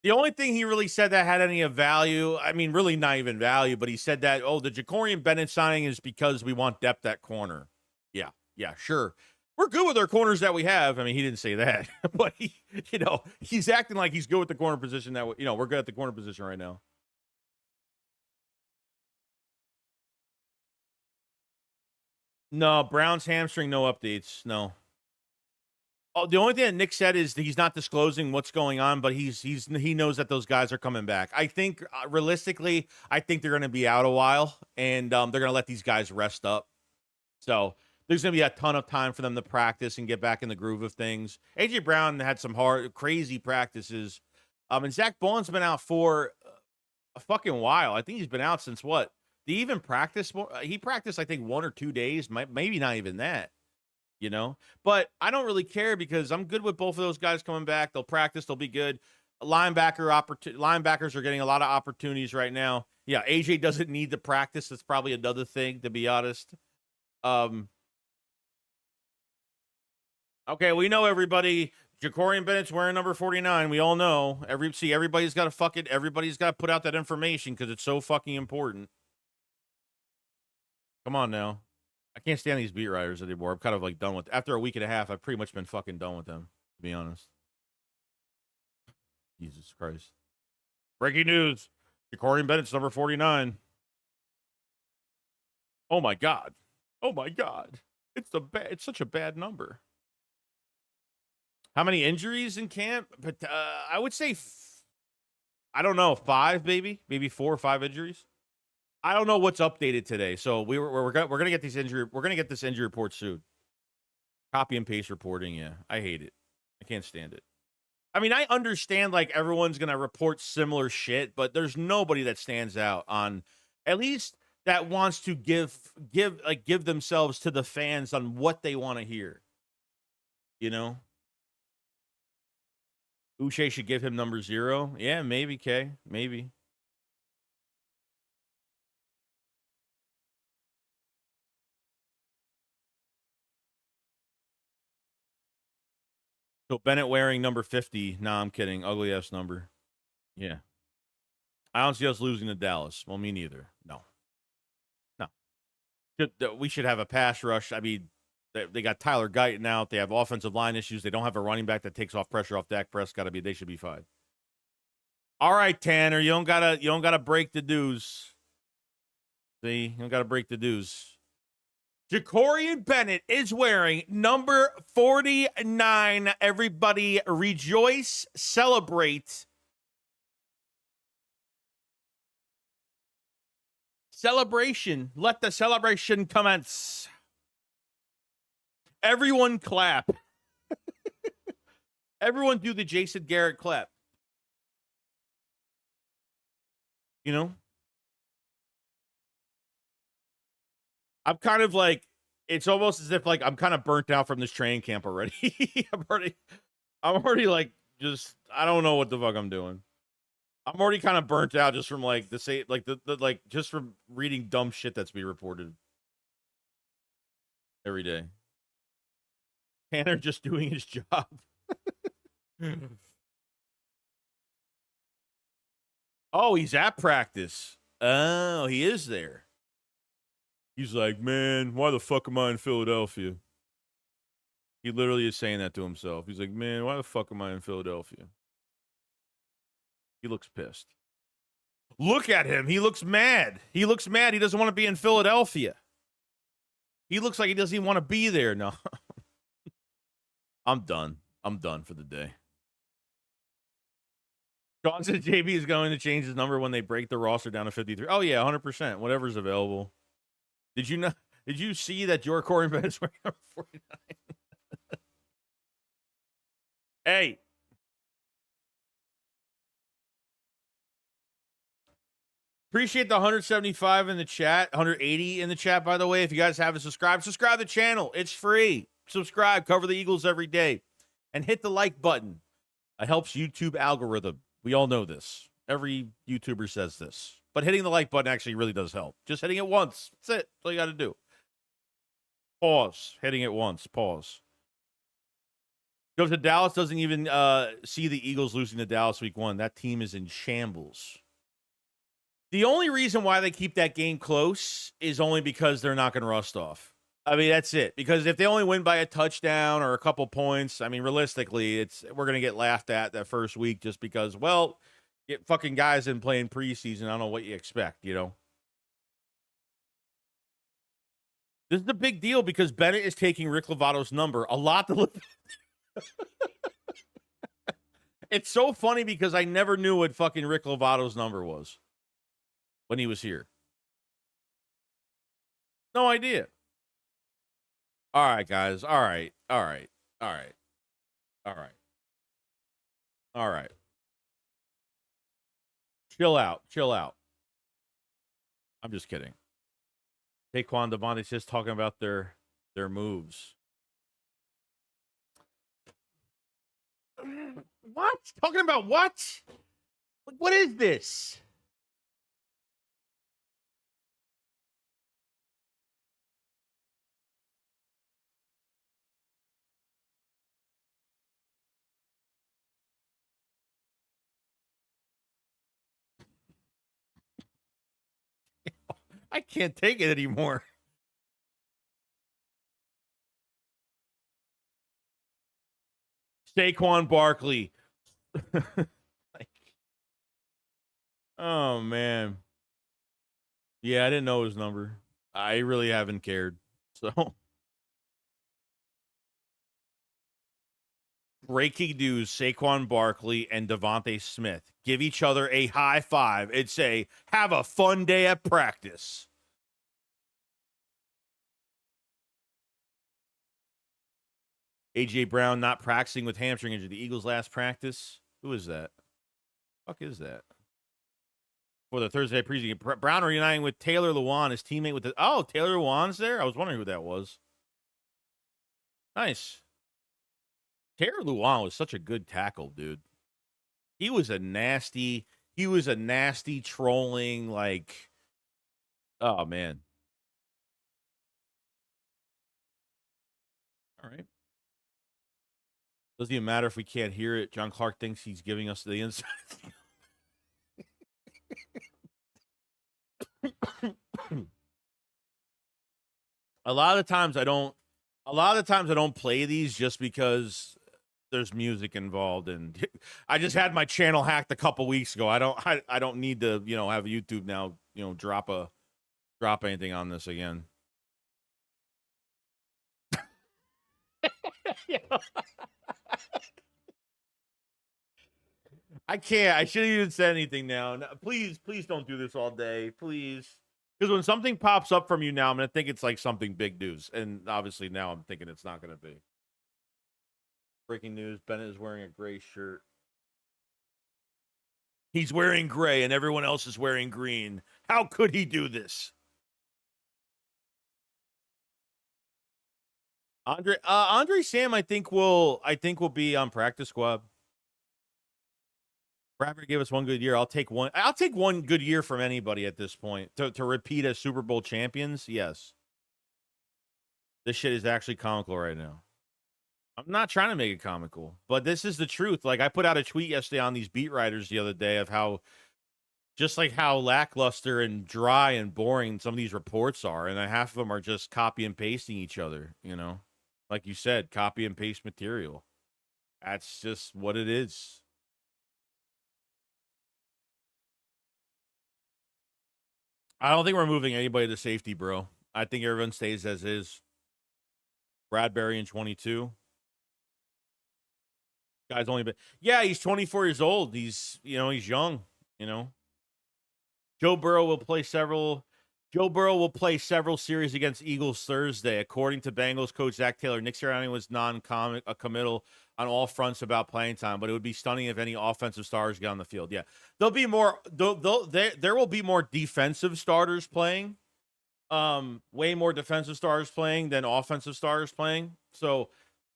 the only thing he really said that had any of value. I mean, really not even value, but he said that the Ja'Cory Bennett signing is because we want depth at corner. Yeah, sure. We're good with our corners that we have. I mean, he didn't say that, but he's acting like he's good with the corner position that we're good at the corner position right now. No, Brown's hamstring, no updates. No. Oh, the only thing that Nick said is that he's not disclosing what's going on, but he knows that those guys are coming back. I think realistically, I think they're going to be out a while, and they're going to let these guys rest up. So there's going to be a ton of time for them to practice and get back in the groove of things. A.J. Brown had some crazy practices. And Zach Bowen's been out for a fucking while. I think he's been out since what? Did he even practice? He practiced, I think, 1 or 2 days. Maybe not even that, But I don't really care because I'm good with both of those guys coming back. They'll practice. They'll be good. Linebackers are getting a lot of opportunities right now. Yeah, A.J. doesn't need to practice. That's probably another thing, to be honest. Okay, we know everybody. Ja'Cory Bennett's wearing number 49. We all know. Everybody's got to put out that information because it's so fucking important. Come on now. I can't stand these beat writers anymore. I'm kind of like done with. After a week and a half, I've pretty much been fucking done with them, to be honest. Jesus Christ. Breaking news. Ja'Cory Bennett's number 49. Oh my God. It's such a bad number. How many injuries in camp? But I would say I don't know, 5 maybe 4 or 5 injuries. I don't know what's updated today. So we're gonna get this injury report soon. Copy and paste reporting. Yeah, I hate it. I can't stand it. I mean, I understand like everyone's gonna report similar shit, but there's nobody that stands out on, at least that wants to give themselves to the fans on what they want to hear. You know, Uche should give him number 0. Yeah, maybe K, maybe. So Bennett wearing number 50. Nah, I'm kidding. Ugly ass number. Yeah. I don't see us losing to Dallas. Well, me neither. No. We should have a pass rush. I mean, they got Tyler Guyton out. They have offensive line issues. They don't have a running back that takes off pressure off Dak Prescott. They should be fine. All right, Tanner, you don't gotta break the news. See, you don't gotta break the news. Jacorian Bennett is wearing number 49. Everybody rejoice, celebrate. Celebration. Let the celebration commence. Everyone clap. Everyone do the Jason Garrett clap. You know? I'm kind of like, it's almost as if like I'm kind of burnt out from this training camp already. I'm already like, just, I don't know what the fuck I'm doing. I'm already kind of burnt out just from like just from reading dumb shit that's being reported every day. Tanner just doing his job. Oh, he's at practice. Oh, he is there. He's like, man, why the fuck am I in Philadelphia? He literally is saying that to himself. He's like, man, why the fuck am I in Philadelphia? He looks pissed. Look at him. He looks mad. He looks mad. He doesn't want to be in Philadelphia. He looks like he doesn't even want to be there. No. I'm done. I'm done for the day. Sean said JB is going to change his number when they break the roster down to 53. Oh, yeah, 100%. Whatever's available. Did you see that your Corey Bennett is wearing number 49? Hey. Appreciate the 175 in the chat, 180 in the chat, by the way. If you guys haven't subscribed to the channel. It's free. Subscribe, cover the Eagles every day. And hit the like button. It helps YouTube algorithm. We all know this. Every YouTuber says this. But hitting the like button actually really does help. Just hitting it once. That's it. That's all you got to do. Pause. Hitting it once. Pause. Goes to Dallas, doesn't even see the Eagles losing to Dallas week 1. That team is in shambles. The only reason why they keep that game close is only because they're not going to rust off. I mean, that's it. Because if they only win by a touchdown or a couple points, I mean, realistically, we're going to get laughed at that first week just because, well, get fucking guys in playing preseason. I don't know what you expect, you know? This is a big deal because Bennett is taking Rick Lovato's number. A lot to look at. It's so funny because I never knew what fucking Rick Lovato's number was when he was here. No idea. All right, guys. All right. Chill out. I'm just kidding. Taquan, Devontae just talking about their moves. What? Talking about what? What is this? I can't take it anymore. Saquon Barkley. Oh, man. Yeah, I didn't know his number. I really haven't cared. So breaking news, Saquon Barkley and Devontae Smith give each other a high five and say, have a fun day at practice. A.J. Brown not practicing with hamstring injury. The Eagles' last practice. Who is that? Fuck is that? For the Thursday preseason, Brown reuniting with Taylor Lewan, his teammate with the. Oh, Taylor Lewan's there. I was wondering who that was. Nice. Taylor Lewan was such a good tackle, dude. He was a nasty trolling, like, oh man. All right. Doesn't even matter if we can't hear it. John Clark thinks he's giving us the insight. A lot of times I don't play these just because there's music involved, and I just had my channel hacked a couple weeks ago. I don't need to, have YouTube now, drop anything on this again. I can't. I shouldn't even say anything now. No, please don't do this all day, please. Because when something pops up from you now, I'm gonna think it's like something big news, and obviously now I'm thinking it's not gonna be. Breaking news: Bennett is wearing a gray shirt. He's wearing gray, and everyone else is wearing green. How could he do this? Andre Sam, I think will be on practice squad. Bradford gave us one good year. I'll take one good year from anybody at this point. To repeat as Super Bowl champions, yes. This shit is actually comical right now. I'm not trying to make it comical, but this is the truth. Like, I put out a tweet yesterday on these beat writers the other day of how lackluster and dry and boring some of these reports are, and half of them are just copy and pasting each other, Like you said, copy and paste material. That's just what it is. I don't think we're moving anybody to safety, bro. I think everyone stays as is. Bradbury in 22. Guy's only been, he's 24 years old. He's young, Joe Burrow will play several series against Eagles Thursday. According to Bengals coach Zach Taylor, Nick Sirianni was non-committal on all fronts about playing time, but it would be stunning if any offensive stars get on the field. Yeah, there'll be more. There will be more defensive starters playing. Way more defensive stars playing than offensive stars playing. So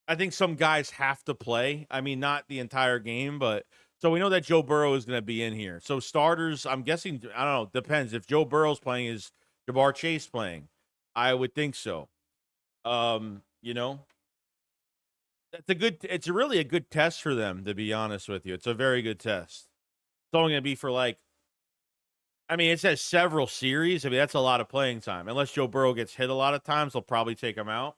I think some guys have to play. I mean, not the entire game, but so we know that Joe Burrow is going to be in here. So starters, I'm guessing, I don't know, depends. If Joe Burrow's playing, is Ja'Marr Chase playing? I would think so. It's really a good test for them, to be honest with you. It's a very good test. It's only going to be for it says several series. I mean, that's a lot of playing time. Unless Joe Burrow gets hit a lot of times, they'll probably take him out.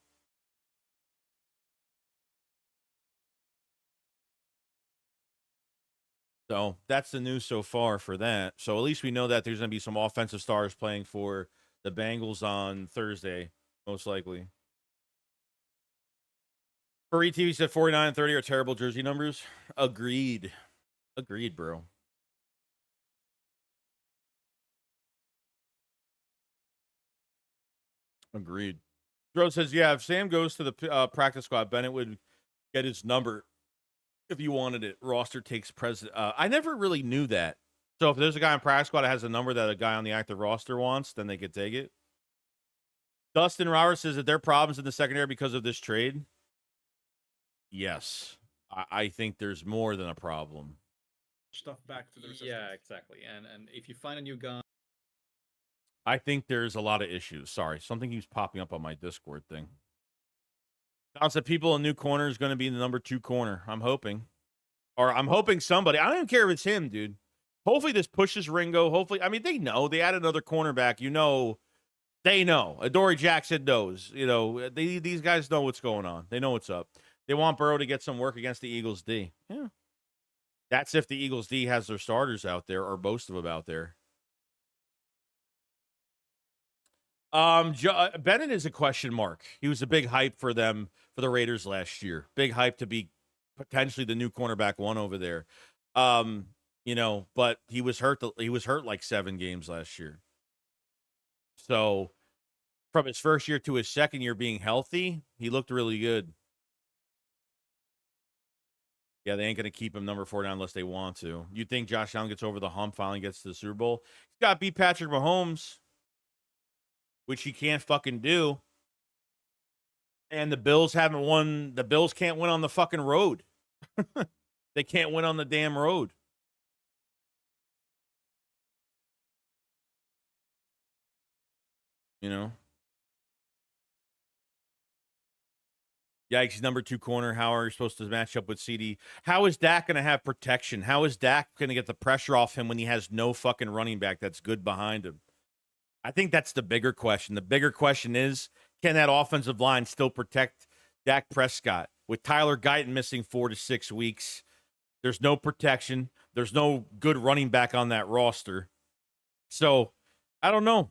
So that's the news so far for that. So at least we know that there's going to be some offensive stars playing for the Bengals on Thursday, most likely. Furry TV said 49 and 30 are terrible jersey numbers. Agreed, bro. Agreed. Dro says, yeah, if Sam goes to the practice squad, Bennett would get his number if he wanted it. Roster takes president. I never really knew that. So if there's a guy on practice squad that has a number that a guy on the active roster wants, then they could take it. Dustin Roberts says that there are problems in the secondary because of this trade. Yes. I think there's more than a problem. Stuff back to the resistance. Yeah, exactly. And if you find a new gun, I think there's a lot of issues. Sorry, something keeps popping up on my Discord thing. Sounds like people in new corner is going to be in the number 2 corner. I'm hoping. Or I'm hoping somebody. I don't even care if it's him, dude. Hopefully this pushes Ringo. Hopefully, they know. They added another cornerback. They know. Adoree Jackson knows. These guys know what's going on. They know what's up. They want Burrow to get some work against the Eagles D. Yeah. That's if the Eagles D has their starters out there, or most of them out there. Bennett is a question mark. He was a big hype for them, for the Raiders last year. Big hype to be potentially the new cornerback one over there. You know, but he was hurt. He was hurt like 7 games last year. So from his first year to his second year being healthy, he looked really good. Yeah, they ain't going to keep him number 4 down unless they want to. You think Josh Allen gets over the hump, finally gets to the Super Bowl? He's got to beat Patrick Mahomes, which he can't fucking do. And the Bills haven't won. The Bills can't win on the fucking road. They can't win on the damn road. You know? Yikes, he's number 2 corner. How are you supposed to match up with CD? How is Dak going to have protection? How is Dak going to get the pressure off him when he has no fucking running back that's good behind him? I think that's the bigger question. The bigger question is, can that offensive line still protect Dak Prescott? With Tyler Guyton missing 4 to 6 weeks, there's no protection. There's no good running back on that roster. So, I don't know.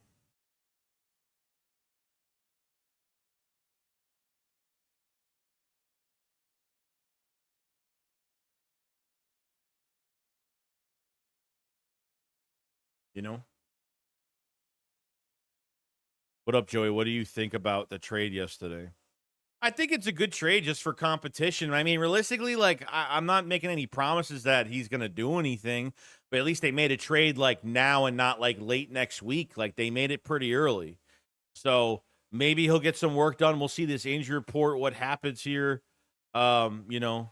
You know? What up, Joey? What do you think about the trade yesterday? I think it's a good trade just for competition. I mean, realistically, like, I'm not making any promises that he's going to do anything, but at least they made a trade like now and not like late next week. Like, they made it pretty early. So maybe he'll get some work done. We'll see this injury report, what happens here. You know.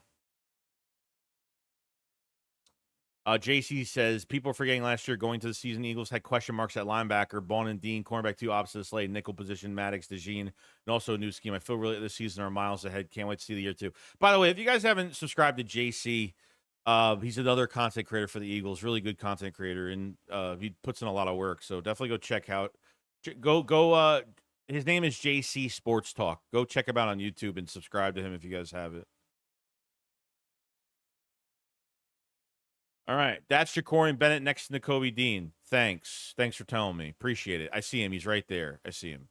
JC says, people are forgetting last year going to the season, Eagles had question marks at linebacker, Bond and Dean, cornerback 2, opposite of Slade, nickel position, Maddox, DeJean, and also a new scheme. I feel really this season are miles ahead. Can't wait to see the year 2. By the way, if you guys haven't subscribed to JC, he's another content creator for the Eagles, really good content creator, and he puts in a lot of work. So definitely go check out. His name is JC Sports Talk. Go check him out on YouTube and subscribe to him if you guys have it. All right. That's Ja'Cory Bennett next to Nakobe Dean. Thanks. Thanks for telling me. Appreciate it. I see him. He's right there. I see him.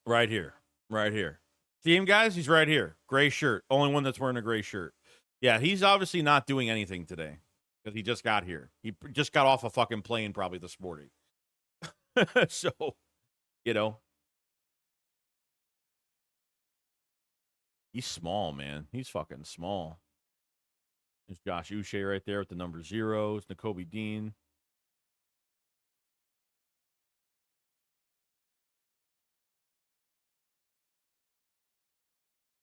Right here. Right here. See him, guys? He's right here. Gray shirt. Only one that's wearing a gray shirt. Yeah, he's obviously not doing anything today because he just got here. He just got off a fucking plane probably this morning. So, you know. He's small, man. He's fucking small. There's Josh Uche right there with the number 0s. Nakobe Dean.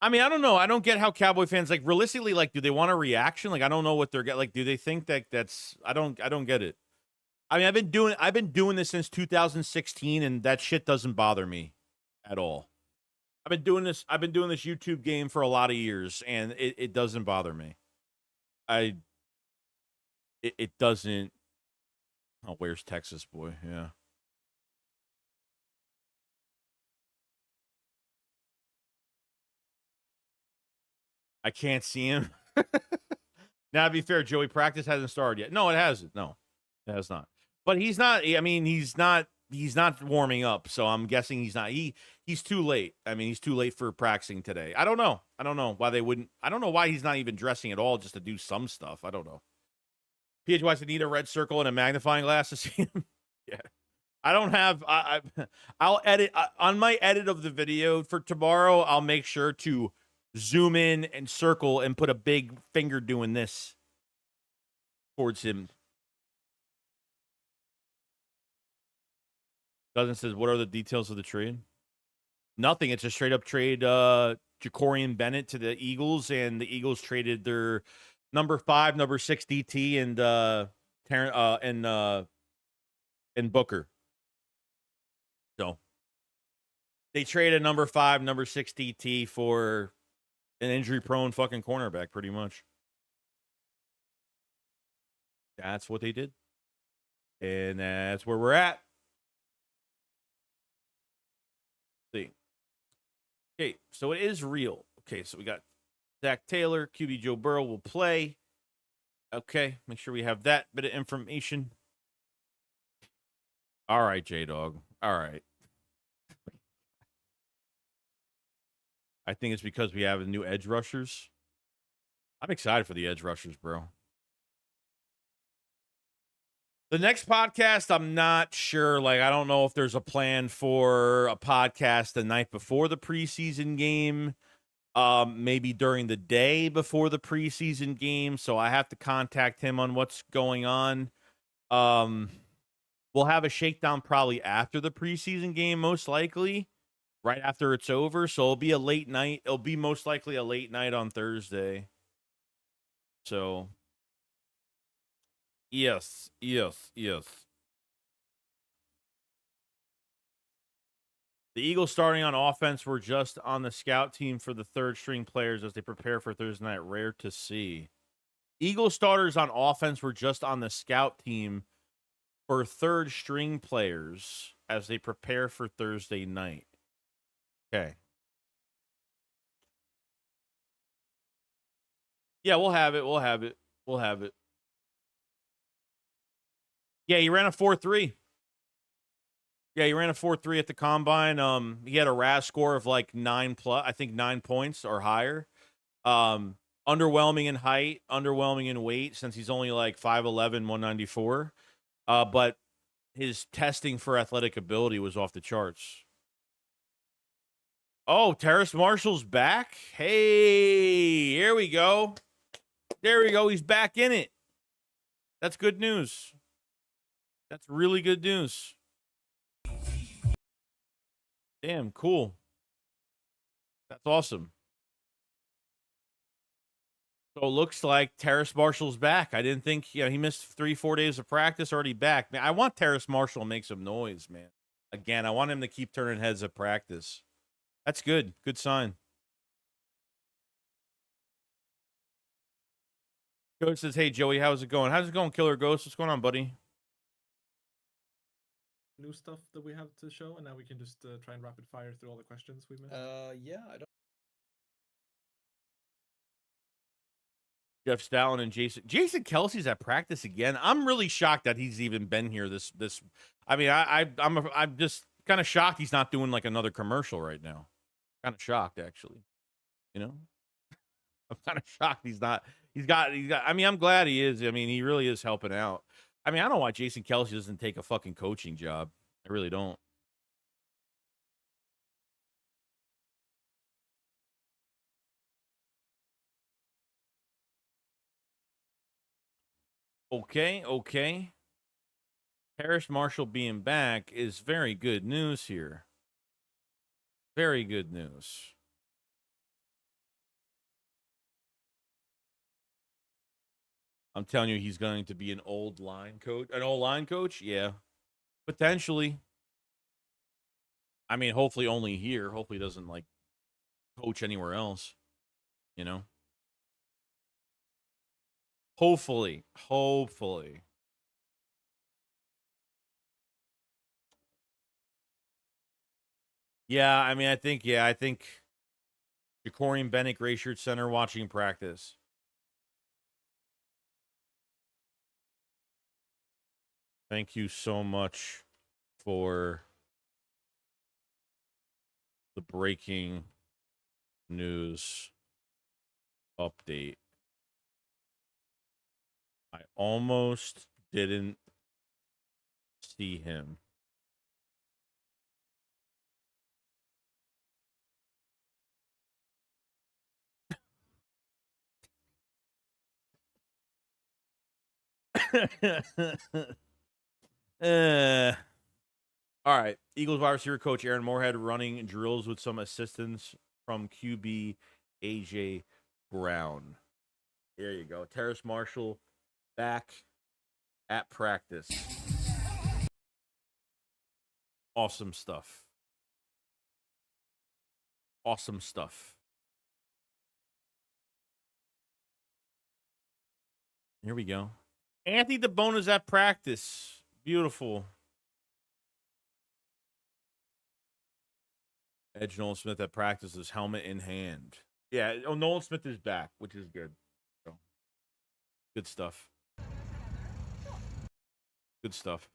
I mean, I don't know. I don't get how Cowboy fans, like, realistically, like, do they want a reaction? Like, I don't know what they're getting. Like, do they think that that's? I don't get it. I mean, I've been doing this since 2016, and that shit doesn't bother me at all. I've been doing this YouTube game for a lot of years, and it doesn't bother me. It doesn't. Oh, where's Texas boy? Yeah. I can't see him. Now, to be fair, Joey, practice hasn't started yet. No, it hasn't. No, it has not. But he's not. I mean, he's not warming up. So I'm guessing he's not. He's too late. I mean, he's too late for practicing today. I don't know. I don't know why they wouldn't. I don't know why he's not even dressing at all just to do some stuff. I don't know. PHY said need a red circle and a magnifying glass to see him. Yeah. I don't have. I'll edit on my edit of the video for tomorrow. I'll make sure to zoom in and circle and put a big finger doing this towards him. Doesn't says what are the details of the trade? Nothing. It's a straight up trade. Ja'Cory Bennett to the Eagles, and the Eagles traded their number 5, number 6 DT and Booker. So they traded number 5, number 6 DT for an injury-prone fucking cornerback, pretty much. That's what they did. And that's where we're at. See. Okay, so it is real. Okay, so we got Zach Taylor, QB Joe Burrow will play. Okay, make sure we have that bit of information. All right, J-Dog. All right. I think it's because we have new edge rushers. I'm excited for the edge rushers, bro. The next podcast, I'm not sure. Like, I don't know if there's a plan for a podcast the night before the preseason game. Maybe during the day before the preseason game. So I have to contact him on what's going on. We'll have a shakedown probably after the preseason game, most likely, right after it's over. So it'll be a late night. It'll be most likely a late night on Thursday. So, yes. The Eagles starting on offense were just on the scout team for the third string players as they prepare for Thursday night. Rare to see. Eagles starters on offense were just on the scout team for third string players as they prepare for Thursday night. Okay. Yeah, we'll have it. Yeah, he ran a 4.3. Yeah, he ran a 4.3 at the combine. He had a RAS score of like 9 points or higher. Underwhelming in height, underwhelming in weight since he's only like 5'11", 194. But his testing for athletic ability was off the charts. Oh, Terrace Marshall's back. Hey, here we go. There we go. He's back in it. That's good news. That's really good news. Damn, cool. That's awesome. So it looks like Terrace Marshall's back. I didn't think, he missed 3-4 days of practice, already back. Man, I want Terrace Marshall to make some noise, man. Again, I want him to keep turning heads at practice. That's good. Good sign. Ghost says, hey, Joey, how's it going? How's it going, Killer Ghost? What's going on, buddy? New stuff that we have to show, and now we can just try and rapid fire through all the questions we missed. Yeah, I don't. Jeff Stalin and Jason Kelsey's at practice again. I'm really shocked that he's even been here this. I mean, I'm just kind of shocked he's not doing like another commercial right now. Kind of shocked, actually. I'm kind of shocked he's not. He's got. I mean, I'm glad he is. I mean, he really is helping out. I mean, I don't know why Jason Kelsey doesn't take a fucking coaching job. I really don't. Okay. Terrace Marshall being back is very good news here. Very good news. I'm telling you, he's going to be an old line coach. An old line coach? Yeah. Potentially. I mean, hopefully only here. Hopefully he doesn't, like, coach anywhere else. Hopefully. Yeah, I mean, I think Jacorian Bennett, gray shirt center, watching practice. Thank you so much for the breaking news update. I almost didn't see him. All right. Eagles wide receiver coach Aaron Moorhead running drills with some assistance from QB AJ Brown. There you go. Terrace Marshall back at practice. Awesome stuff. Here we go. Anthony DeBona's at practice. Beautiful. Edge Nolan Smith at practice is helmet in hand. Yeah, Nolan Smith is back, which is good. So, good stuff. Good stuff.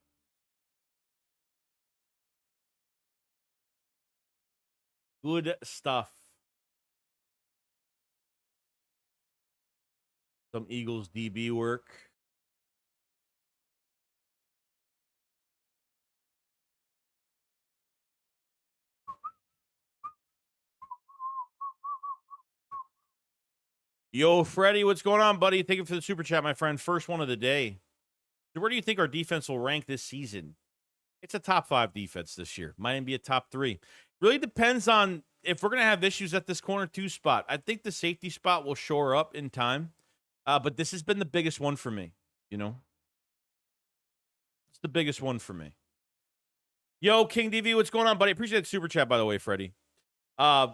Good stuff. Some Eagles DB work. Yo, Freddie, what's going on, buddy? Thank you for the super chat, my friend. First one of the day. So where do you think our defense will rank this season? It's a top 5 defense this year. Might even be a top 3. Really depends on if we're going to have issues at this corner 2 spot. I think the safety spot will shore up in time. But this has been the biggest one for me, you know? It's the biggest one for me. Yo, King DV, what's going on, buddy? Appreciate the super chat, by the way, Freddie.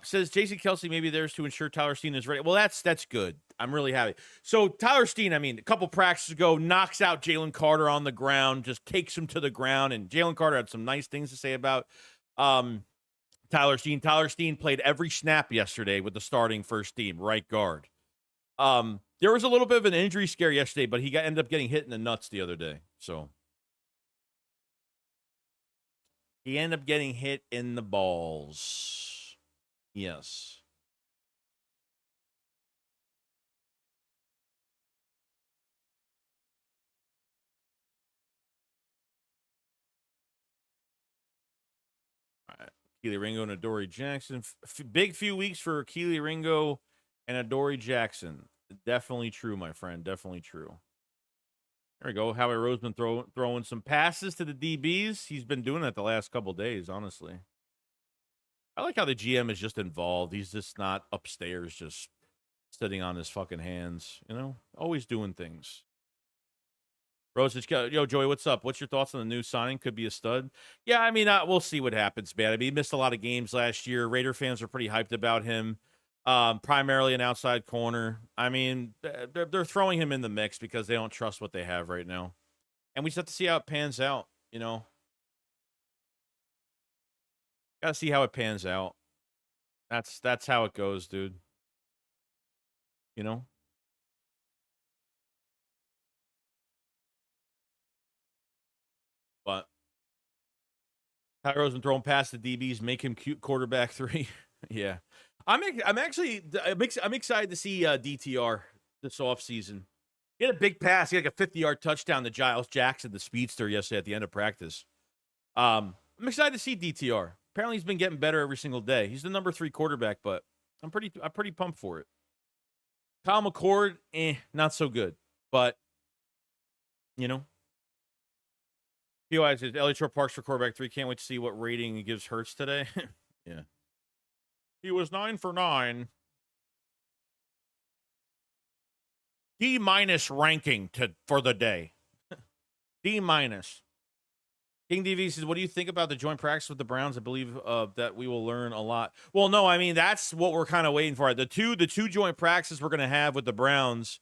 Says Jason Kelsey maybe there's to ensure Tyler Steen is ready. Well, that's good. I'm really happy. So Tyler Steen, I mean, a couple practices ago, knocks out Jalen Carter on the ground, just takes him to the ground, and Jalen Carter had some nice things to say about Tyler Steen. Tyler Steen played every snap yesterday with the starting first team, right guard. There was a little bit of an injury scare yesterday, but he ended up getting hit in the nuts the other day. So he ended up getting hit in the balls. Yes. All right. Keely Ringo and Adoree Jackson. Big few weeks for Keely Ringo and Adoree Jackson. Definitely true, my friend. Definitely true. There we go. Howie Roseman throwing some passes to the DBs. He's been doing that the last couple days, honestly. I like how the GM is just involved. He's just not upstairs just sitting on his fucking hands, you know? Always doing things. Rose, yo, Joey, what's up? What's your thoughts on the new signing? Could be a stud. Yeah, I mean, we'll see what happens, man. I mean, he missed a lot of games last year. Raider fans are pretty hyped about him. Primarily an outside corner. I mean, they're throwing him in the mix because they don't trust what they have right now. And we just have to see how it pans out, you know? Gotta see how it pans out. That's how it goes, dude. You know? But Ty Rosen throwing past the DBs, make him cute quarterback 3. Yeah. I'm excited to see DTR this offseason. He had a big pass. He had like a 50-yard touchdown to Giles Jackson, the speedster, yesterday at the end of practice. I'm excited to see DTR. Apparently, he's been getting better every single day. He's the number 3 quarterback, but I'm pretty pumped for it. Kyle McCord, not so good. But, you know. POI says, Elliott Shore Parks for quarterback 3. Can't wait to see what rating he gives Hurts today. Yeah. He was 9 for 9. D- ranking for the day. D-. King DV says, what do you think about the joint practice with the Browns? I believe that we will learn a lot. Well, no, I mean, that's what we're kind of waiting for. The two joint practices we're going to have with the Browns,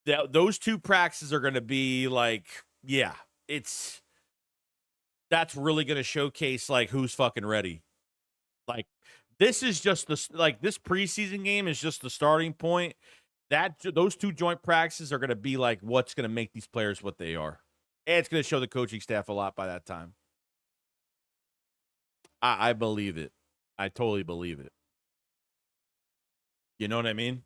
those 2 practices are going to be like, yeah, that's really going to showcase like who's fucking ready. Like, this is just this preseason game is just the starting point. Those 2 joint practices are going to be like what's going to make these players what they are. And it's going to show the coaching staff a lot by that time. I believe it. I totally believe it. You know what I mean?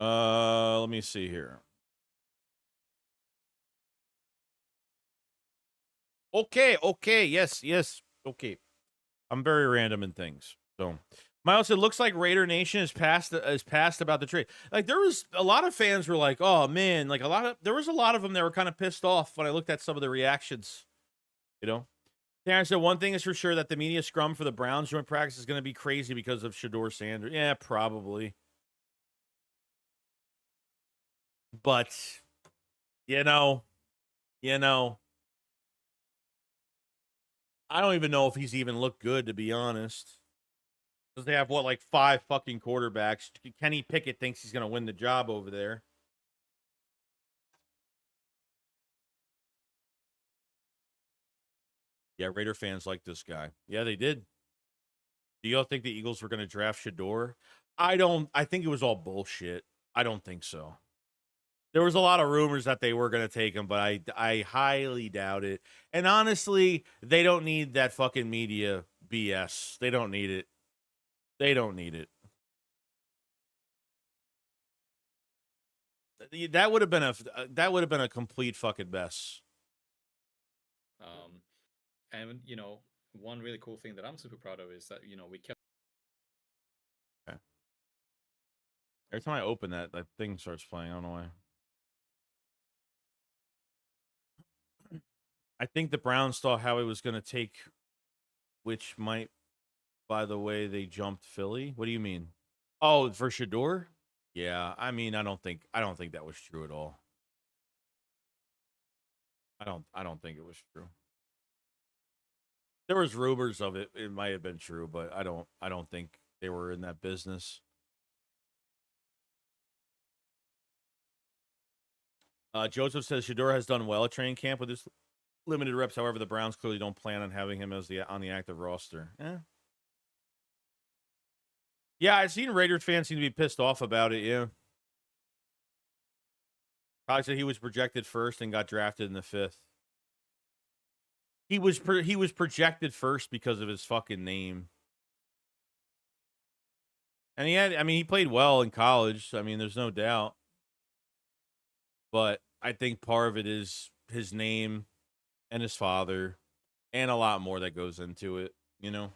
Let me see here. Okay. Yes. Okay. I'm very random in things. So, Miles, it looks like Raider Nation is passed about the trade. Like, there was a lot of fans were like, "Oh man!" Like there was a lot of them that were kind of pissed off when I looked at some of the reactions. You know, Terrence said one thing is for sure that the media scrum for the Browns joint practice is going to be crazy because of Shador Sanders. Yeah, probably. But you know, I don't even know if he's even looked good, to be honest. Because they have, like 5 fucking quarterbacks. Kenny Pickett thinks he's going to win the job over there. Yeah, Raider fans like this guy. Yeah, they did. Do y'all think the Eagles were going to draft Shador? I think it was all bullshit. I don't think so. There was a lot of rumors that they were going to take him, but I highly doubt it. And honestly, they don't need that fucking media BS. They don't need it. They don't need it. That would have been a complete fucking mess. And you know, one really cool thing that I'm super proud of is that we kept. Okay. Every time I open that thing starts playing. I don't know why. I think the Browns thought Howie was going to take, which might, by the way, they jumped Philly. What do you mean? Oh, for Shador? Yeah, I mean, I don't think that was true at all. I don't think it was true. There was rumors of it. It might have been true, but I don't think they were in that business. Joseph says Shador has done well at training camp with his limited reps. However, the Browns clearly don't plan on having him as on the active roster. Yeah, I've seen Raiders fans seem to be pissed off about it. Yeah, probably said he was projected first and got drafted in the 5th. He was projected first because of his fucking name. And he played well in college. I mean, there's no doubt. But I think part of it is his name and his father and a lot more that goes into it, you know?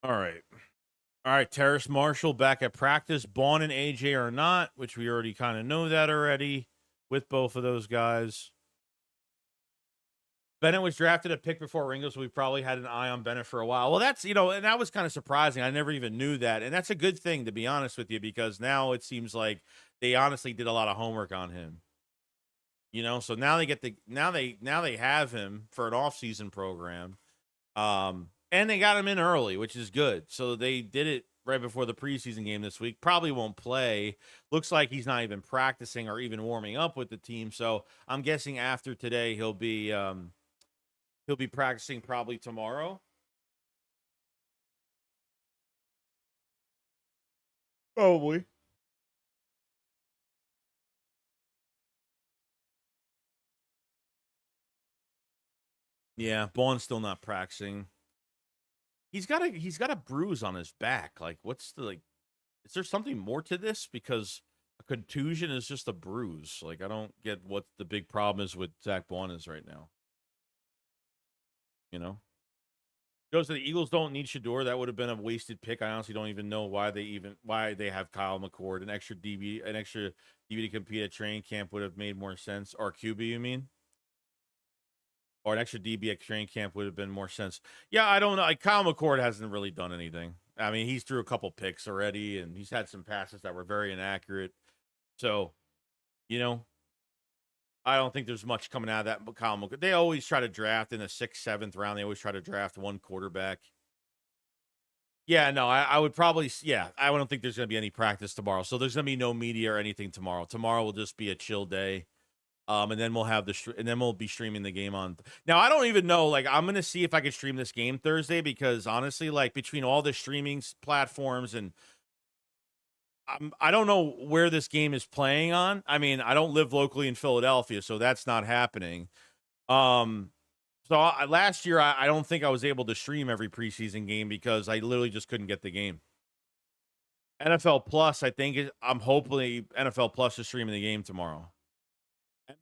All right. All right, Terrace Marshall back at practice. Bond and AJ are not, which we already kind of know that already with both of those guys. Bennett was drafted a pick before Ringo, so we probably had an eye on Bennett for a while. Well, that's, and that was kind of surprising. I never even knew that. And that's a good thing, to be honest with you, because now it seems like they honestly did a lot of homework on him. So now they have him for an off-season program. And they got him in early, which is good. So they did it right before the preseason game this week. Probably won't play. Looks like he's not even practicing or even warming up with the team. So I'm guessing after today he'll be practicing probably tomorrow. Probably. Yeah, Bond's still not practicing. He's got a bruise on his back. Like, what's the is there something more to this? Because a contusion is just a bruise. Like, I don't get what the big problem is with Zach Bond is right now. Goes to the Eagles don't need Shador. That would have been a wasted pick. I honestly don't even know why they have Kyle McCord. An extra DB to compete at training camp would have made more sense. Or QB, you mean? Or an extra DB at training camp would have been more sense. Yeah, I don't know. Kyle McCord hasn't really done anything. I mean, he's threw a couple picks already, and he's had some passes that were very inaccurate. So, I don't think there's much coming out of that. But Kyle McCord, they always try to draft in the 6th, 7th round. They always try to draft one quarterback. Yeah, no, I would probably, I don't think there's going to be any practice tomorrow. So there's going to be no media or anything tomorrow. Tomorrow will just be a chill day. And then we'll be streaming the game on. Now, I don't even know. I'm gonna see if I can stream this game Thursday because honestly, between all the streaming platforms and I don't know where this game is playing on. I mean, I don't live locally in Philadelphia, so that's not happening. So last year, I don't think I was able to stream every preseason game because I literally just couldn't get the game. NFL Plus, I'm hopefully NFL Plus is streaming the game tomorrow.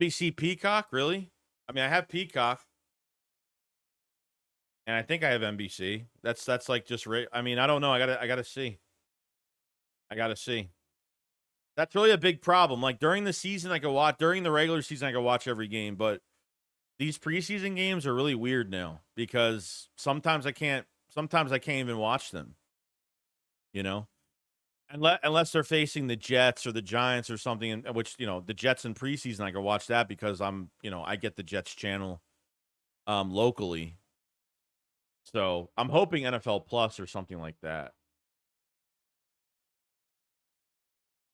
NBC Peacock, really? I mean, I have Peacock, and I think I have NBC. That's just right. I mean, I don't know. I gotta see. That's really a big problem. During the season, I could watch. During the regular season, I could watch every game, but these preseason games are really weird now because sometimes I can't even watch them. Unless they're facing the Jets or the Giants or something, which, the Jets in preseason, I can watch that because I get the Jets channel locally. So I'm hoping NFL Plus or something like that.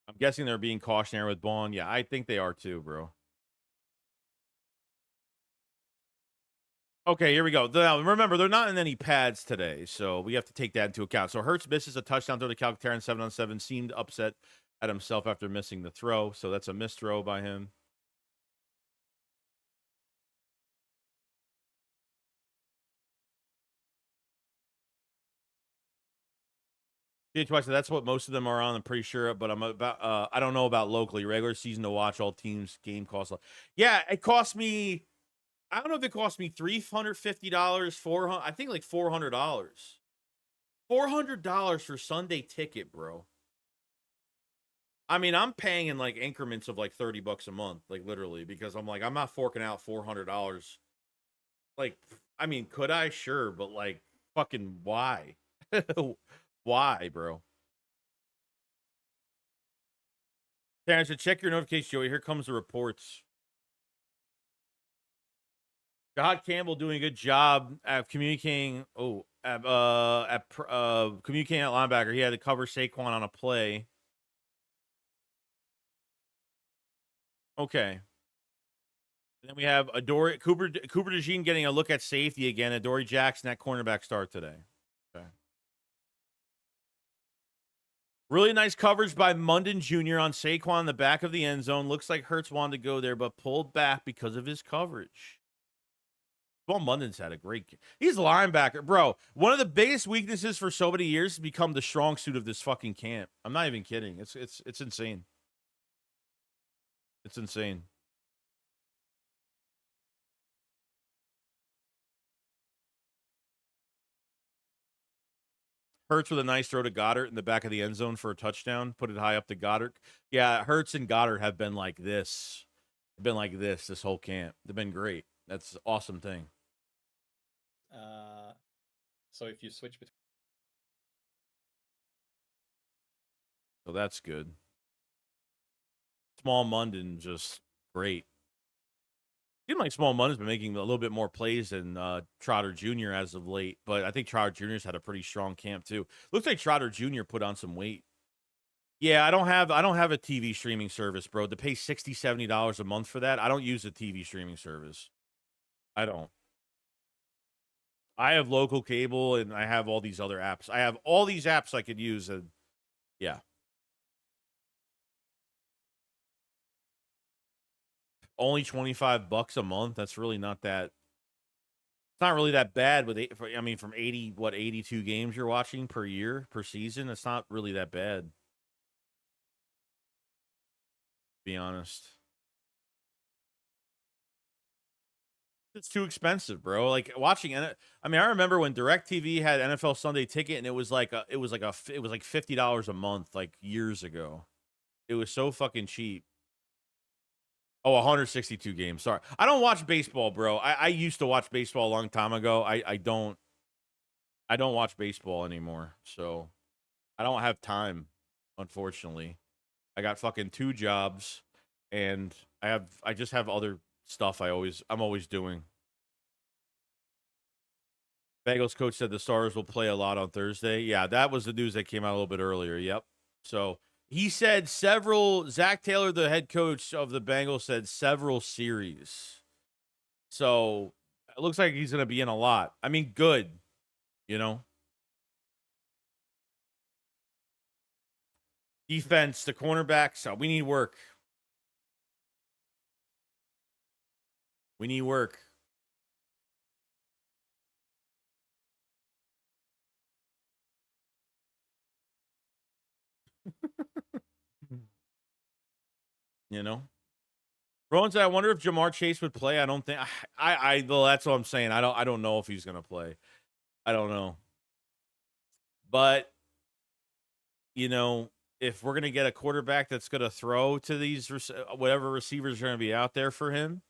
I'm guessing they're being cautionary with Bond. Yeah, I think they are too, bro. Okay, here we go. Now, remember, they're not in any pads today, so we have to take that into account. So Hurts misses a touchdown throw to Calcaterra 7-on-7, seemed upset at himself after missing the throw. So that's a missed throw by him. Twice, that's what most of them are on. I'm pretty sure, but I'm about. I don't know about locally. Regular season to watch all teams. Game costs. Yeah, it cost me. I don't know if it cost me $350, $400. I think like $400. $400 for Sunday ticket, bro. I mean, I'm paying in like increments of like $30 a month, like literally, because I'm like, I'm not forking out $400. Like, I mean, could I? Sure, but like, fucking why? Why, bro? Terrence, check your notifications, Joey. Here comes the reports. God Campbell doing a good job at communicating. Communicating at linebacker. He had to cover Saquon on a play. Okay. And then we have Cooper DeJean getting a look at safety again. Adoree Jackson at cornerback start today. Okay. Really nice coverage by Munden Jr. on Saquon in the back of the end zone. Looks like Hurts wanted to go there, but pulled back because of his coverage. Well, Munden's had a great game. He's a linebacker. Bro, one of the biggest weaknesses for so many years has become the strong suit of this fucking camp. I'm not even kidding. It's insane. It's insane. Hurts with a nice throw to Goddard in the back of the end zone for a touchdown. Put it high up to Goddard. Yeah, Hurts and Goddard have been like this. They've been like this whole camp. They've been great. That's an awesome thing. So if you switch between... So that's good. Small Munden, just great. Seems like Small Munden's been making a little bit more plays than Trotter Jr. as of late, but I think Trotter Jr.'s had a pretty strong camp too. Looks like Trotter Jr. put on some weight. Yeah, I don't have a TV streaming service, bro. To pay $60, $70 a month for that, I don't use a TV streaming service. I don't. I have local cable and I have all these other apps. I have all these apps I could use, and yeah. Only $25 a month. That's really not that. It's not really that bad with from 82 games you're watching per year, per season. It's not really that bad. To be honest. It's too expensive, bro. Like watching it. I mean, I remember when DirecTV had NFL Sunday Ticket and it was like $50 a month like years ago. It was so fucking cheap. Oh, 162 games. Sorry. I don't watch baseball, bro. I used to watch baseball a long time ago. I don't watch baseball anymore. So I don't have time, unfortunately. I got fucking 2 jobs and I just have other stuff I'm always doing. Bengals coach said the Stars will play a lot on Thursday. Yeah, that was the news that came out a little bit earlier. Yep. So he said Zach Taylor, the head coach of the Bengals, said several series. So it looks like he's going to be in a lot. I mean, good, you know. Defense, the cornerbacks, we need work. We need work. You know? Rowan said, I wonder if Jamar Chase would play. I don't think well, that's what I'm saying. I don't know if he's gonna play. I don't know. But you know, if we're gonna get a quarterback that's gonna throw to these whatever receivers are gonna be out there for him,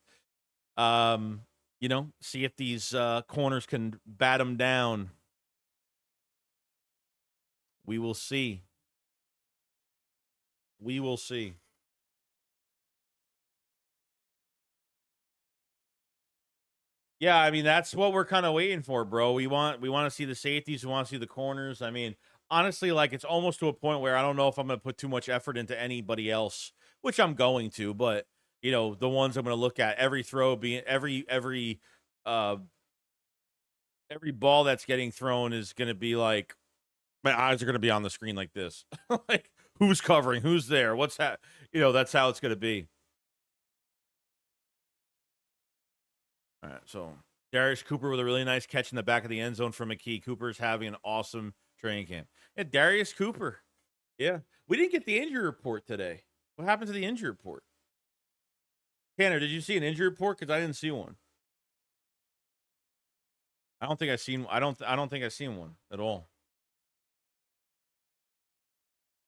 you know, see if these corners can bat him down. We will see. We will see. Yeah, I mean, that's what we're kind of waiting for, bro. We want to see the safeties, we want to see the corners. I mean, honestly, like it's almost to a point where I don't know if I'm going to put too much effort into anybody else, which I'm going to, but you know, the ones I'm going to look at, every throw being every ball that's getting thrown is going to be like my eyes are going to be on the screen like this. Like Who's covering? Who's there? What's that? You know, that's how it's going to be. All right, so Darius Cooper with a really nice catch in the back of the end zone for McKee. Cooper's having an awesome training camp. Yeah, Darius Cooper. Yeah. We didn't get the injury report today. What happened to the injury report? Tanner, did you see an injury report? Because I didn't see one. I don't think I don't think I've seen one at all.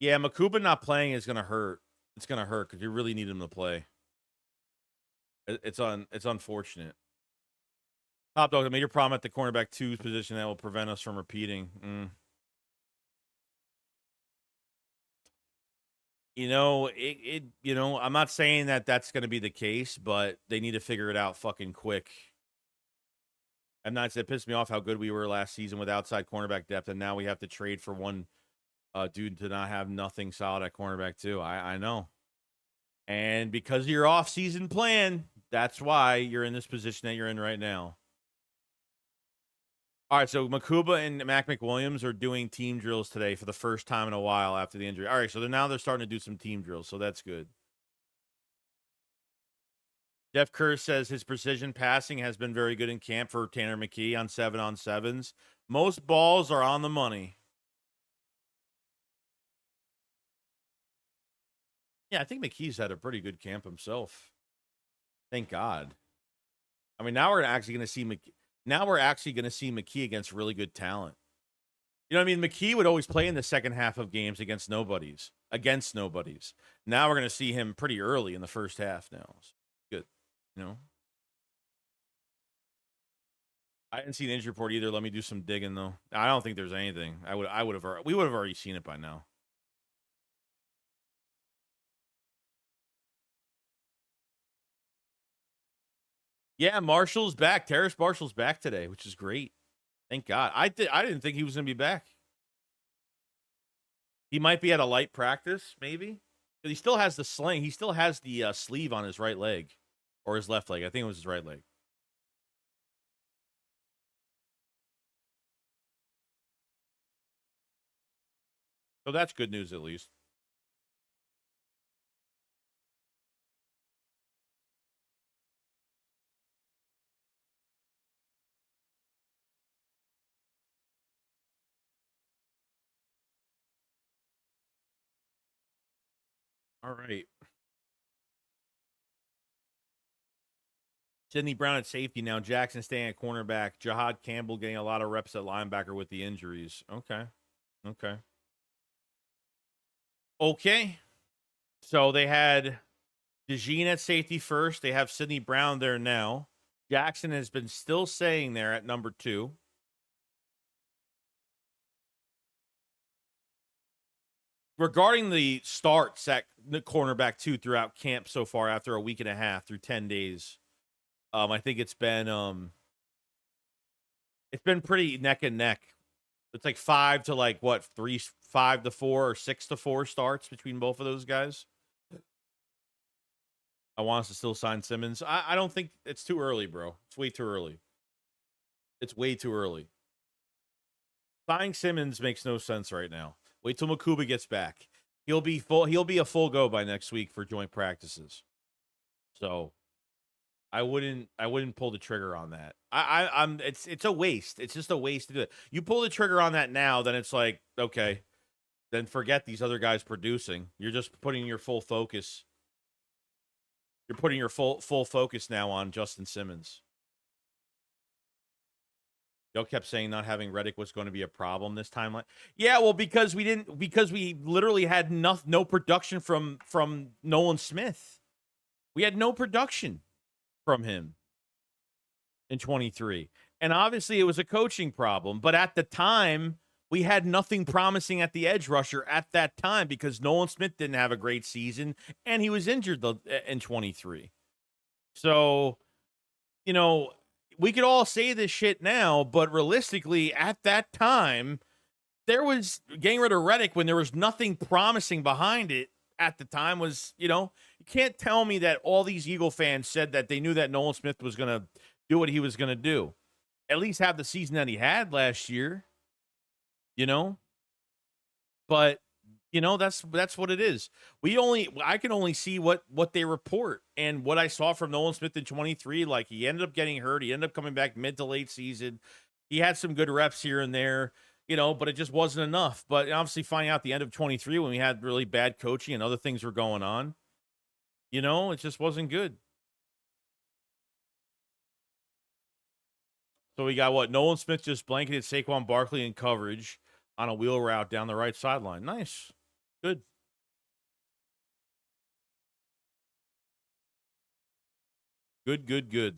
Yeah, Makuba not playing is gonna hurt. It's gonna hurt because you really need him to play. It's unfortunate. Top dog, the major problem at the cornerback 2's position that will prevent us from repeating. You know, you know, I'm not saying that that's going to be the case, but they need to figure it out fucking quick. I'm not. It pissed me off how good we were last season with outside cornerback depth, and now we have to trade for one dude to not have nothing solid at cornerback too. I know. And because of your off-season plan, that's why you're in this position that you're in right now. All right, so Makuba and Mac McWilliams are doing team drills today for the first time in a while after the injury. All right, so now they're starting to do some team drills, so that's good. Jeff Kerr says his precision passing has been very good in camp for Tanner McKee on 7-on-7s. Most balls are on the money. Yeah, I think McKee's had a pretty good camp himself. Thank God. I mean, now we're actually going to see McKee against really good talent. You know what I mean? McKee would always play in the second half of games against nobodies. Now we're going to see him pretty early in the first half now. So good. You know? I didn't see an injury report either. Let me do some digging though. I don't think there's anything. We would have already seen it by now. Yeah, Marshall's back. Terrace Marshall's back today, which is great. Thank God. I didn't think he was going to be back. He might be at a light practice, maybe. But he still has the sling. He still has the sleeve on his right leg. Or his left leg. I think it was his right leg. So that's good news at least. All right. Sidney Brown at safety now. Jackson staying at cornerback. Jahad Campbell getting a lot of reps at linebacker with the injuries. Okay. So they had DeJean at safety first. They have Sidney Brown there now. Jackson has been still staying there at number 2. Regarding the starts at the cornerback 2 throughout camp so far after a week and a half through 10 days, I think it's been pretty neck and neck. It's like 5 to 5 to 4 or 6 to 4 starts between both of those guys. I want us to still sign Simmons. I don't think it's too early, bro. It's way too early. Signing Simmons makes no sense right now. Wait till Makuba gets back. He'll be a full go by next week for joint practices. So I wouldn't pull the trigger on that. It's a waste. It's just a waste to do it. You pull the trigger on that now, then it's like, okay, then forget these other guys producing. You're just putting your full focus. You're putting your full focus now on Justin Simmons. Y'all kept saying not having Reddick was going to be a problem this time. Yeah, well, because we literally had no production from Nolan Smith. We had no production from him in 23. And obviously it was a coaching problem. But at the time, we had nothing promising at the edge rusher at that time because Nolan Smith didn't have a great season and he was injured in 23. So, you know, we could all say this shit now, but realistically, at that time, there was getting rid of Reddick when there was nothing promising behind it at the time was, you know, you can't tell me that all these Eagle fans said that they knew that Nolan Smith was going to do what he was going to do. At least have the season that he had last year, you know? But You know, that's what it is. I can only see what they report, and what I saw from Nolan Smith in 23. Like, he ended up getting hurt. He ended up coming back mid to late season. He had some good reps here and there, you know, but it just wasn't enough. But obviously, finding out the end of 23 when we had really bad coaching and other things were going on, you know, it just wasn't good. So we got what? Nolan Smith just blanketed Saquon Barkley in coverage on a wheel route down the right sideline. Nice. Good. Good.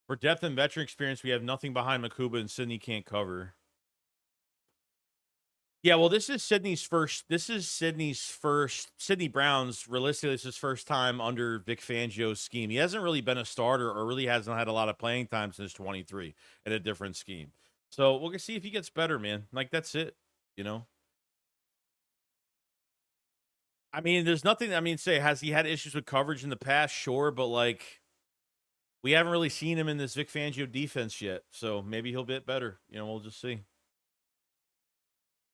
For depth and veteran experience, we have nothing behind Makuba, and Sydney can't cover. Yeah, well, this is Sydney Brown's, realistically, this is his first time under Vic Fangio's scheme. He hasn't really been a starter, or really hasn't had a lot of playing time since 23 in a different scheme. So we'll see if he gets better, man. Like, that's it, you know? I mean, there's nothing, say, has he had issues with coverage in the past? Sure, but, like, we haven't really seen him in this Vic Fangio defense yet, so maybe he'll get better. You know, we'll just see.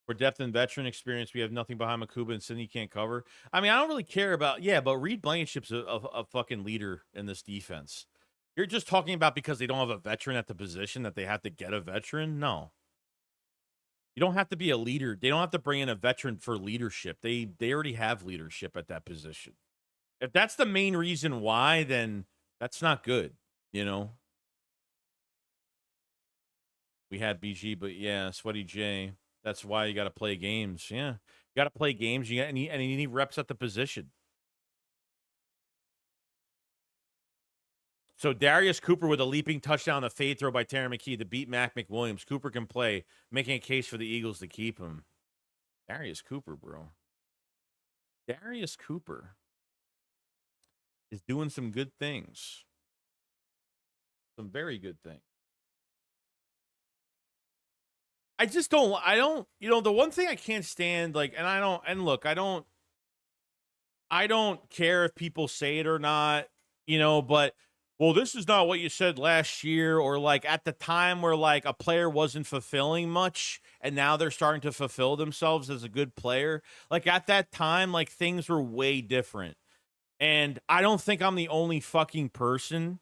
For depth and veteran experience, we have nothing behind Makuba, and Sydney can't cover. I mean, I don't really care about, but Reed Blankenship's a fucking leader in this defense. You're just talking about because they don't have a veteran at the position that they have to get a veteran? No. You don't have to be a leader. They don't have to bring in a veteran for leadership. They already have leadership at that position. If that's the main reason why, then that's not good, you know? We had BG, but yeah, Sweaty J. That's why you got to play games. Yeah, you got to play games. And you need reps at the position. So Darius Cooper with a leaping touchdown, a fade throw by Terry McKee to beat Mac McWilliams. Cooper can play, making a case for the Eagles to keep him. Darius Cooper, bro. Darius Cooper is doing some good things. Some very good things. I don't, you know, the one thing I can't stand, like, I don't care if people say it or not, you know, but, well, this is not what you said last year, or like at the time where like a player wasn't fulfilling much and now they're starting to fulfill themselves as a good player. Like, at that time, like, things were way different. And I don't think I'm the only fucking person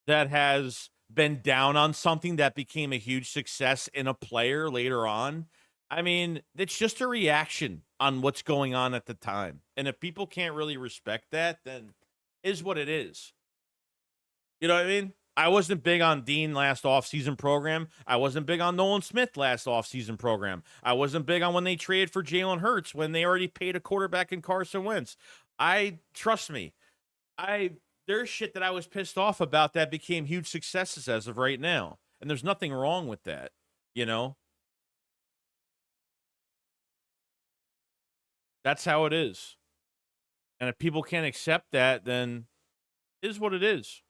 that has been down on something that became a huge success in a player later on. I mean, it's just a reaction on what's going on at the time. And if people can't really respect that, then is what it is. You know what I mean? I wasn't big on Dean last offseason program. I wasn't big on Nolan Smith last offseason program. I wasn't big on when they traded for Jalen Hurts when they already paid a quarterback in Carson Wentz. Trust me, there's shit that I was pissed off about that became huge successes as of right now. And there's nothing wrong with that, you know? That's how it is. And if people can't accept that, then it is what it is.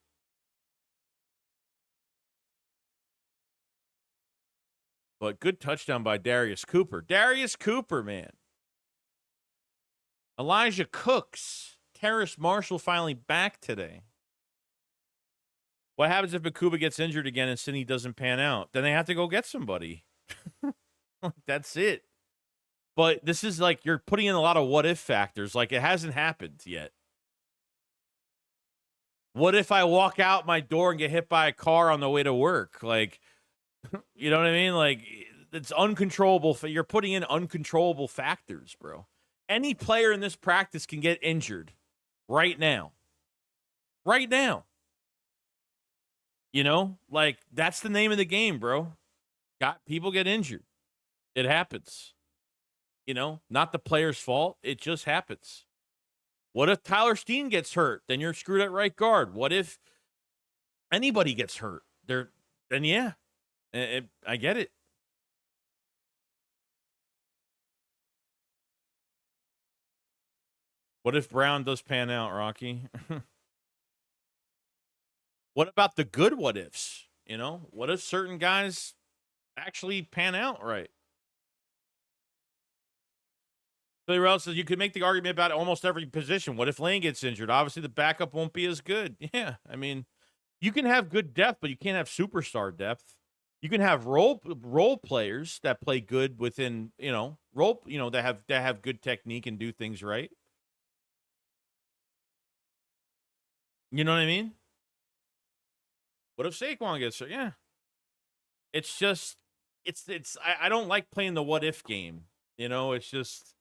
But good touchdown by Darius Cooper. Darius Cooper, man. Elijah Cooks. Terrace Marshall finally back today. What happens if Makuba gets injured again and Sydney doesn't pan out? Then they have to go get somebody. That's it. But this is like, you're putting in a lot of what-if factors. Like, it hasn't happened yet. What if I walk out my door and get hit by a car on the way to work? Like, you know what I mean? Like, it's uncontrollable. You're putting in uncontrollable factors, bro. Any player in this practice can get injured right now. Right now. You know? Like, that's the name of the game, bro. People get injured. It happens. You know? Not the player's fault. It just happens. What if Tyler Steen gets hurt? Then you're screwed at right guard. What if anybody gets hurt? Then yeah. I get it. What if Brown does pan out, Rocky? What about the good what ifs? You know, what if certain guys actually pan out right? Billy Rell says you could make the argument about almost every position. What if Lane gets injured? Obviously, the backup won't be as good. Yeah, I mean, you can have good depth, but you can't have superstar depth. You can have role players that play good within, that have good technique and do things right. You know what I mean? What if Saquon gets hurt? Yeah. It's just I don't like playing the what if game. It's just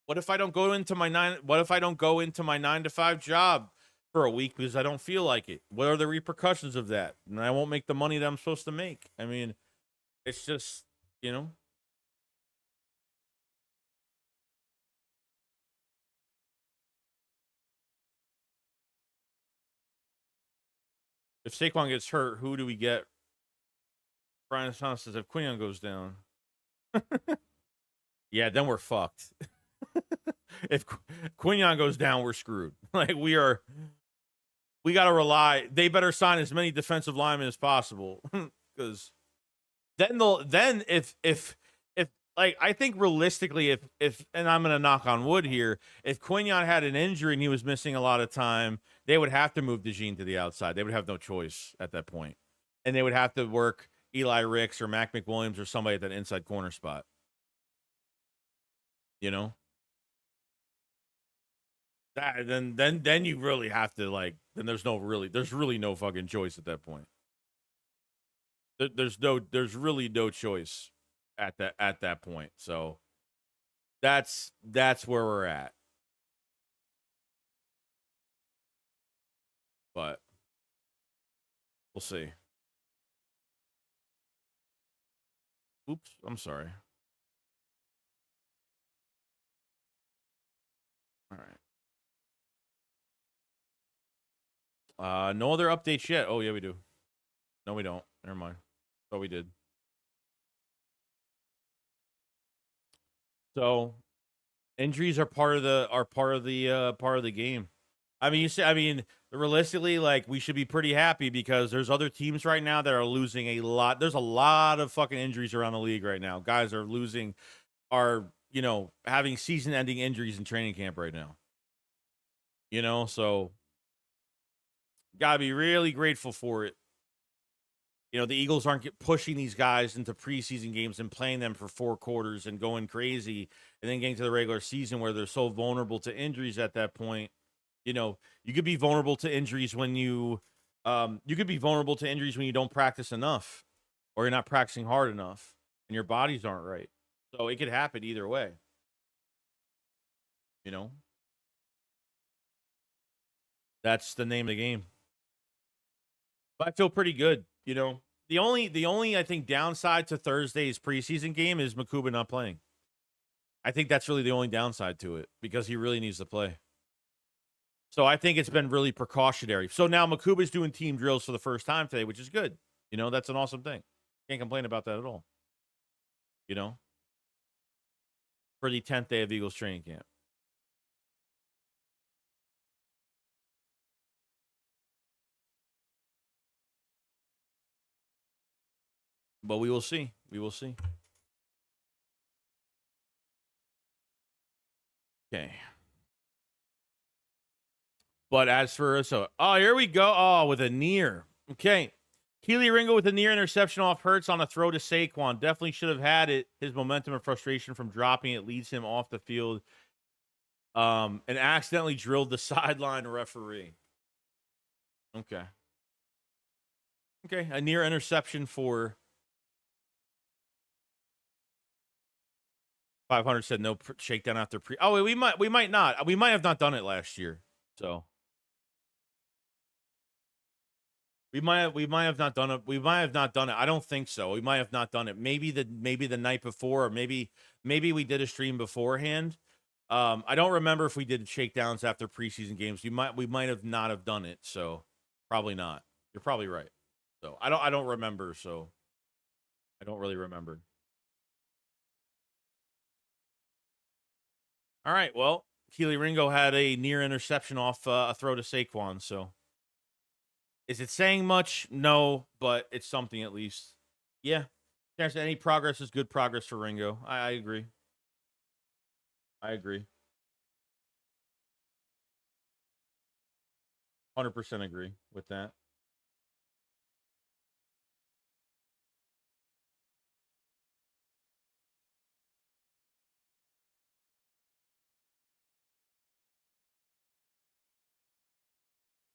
what if I don't go into my 9 to 5 job for a week because I don't feel like it? What are the repercussions of that? And I won't make the money that I'm supposed to make. I mean, it's just, if Saquon gets hurt, who do we get? Brian Thomas says if Quinion goes down. Yeah, then we're fucked. If Quinion goes down, we're screwed. Like we got to rely. They better sign as many defensive linemen as possible because then if like I think realistically if and I'm gonna knock on wood here, if Quinion had an injury and he was missing a lot of time, they would have to move DeJean to the outside. They would have no choice at that point, and they would have to work Eli Ricks or Mac McWilliams or somebody at that inside corner spot. That then you really have to then there's really no fucking choice at that point. There's really no choice at that point. So that's where we're at. But we'll see. Oops, I'm sorry. All right. No other updates yet. Oh yeah, we do. No, we don't. Never mind. Oh, we did. So injuries are part of the game. Realistically, we should be pretty happy because there's other teams right now that are losing a lot. There's a lot of fucking injuries around the league right now. Guys are having season-ending injuries in training camp right now. So gotta be really grateful for it. The Eagles aren't pushing these guys into preseason games and playing them for 4 quarters and going crazy and then getting to the regular season where they're so vulnerable to injuries at that point. You could be vulnerable to injuries when you don't practice enough or you're not practicing hard enough and your bodies aren't right. So it could happen either way. That's the name of the game. But I feel pretty good. The only I think downside to Thursday's preseason game is Makuba not playing. I think that's really the only downside to it because he really needs to play. So I think it's been really precautionary. So now Makuba's doing team drills for the first time today, which is good. That's an awesome thing. Can't complain about that at all. For the 10th day of Eagles training camp. But we will see. We will see. Okay. But as for here we go. With a near. Okay. Keely Ringo with a near interception off Hurts on a throw to Saquon. Definitely should have had it. His momentum and frustration from dropping it leads him off the field. And accidentally drilled the sideline referee. Okay. Okay. A near interception for 500 said no shakedown after pre. Oh, we might not. We might have not done it last year. So we might have not done it. We might have not done it. I don't think so. We might have not done it. Maybe the night before, or maybe we did a stream beforehand. I don't remember if we did shakedowns after preseason games. We might have not have done it. So probably not. You're probably right. So I don't remember. So I don't really remember. All right. Well, Keely Ringo had a near interception off a throw to Saquon. So is it saying much? No, but it's something at least. Yeah. Any progress is good progress for Ringo. I agree. I agree. 100% agree with that.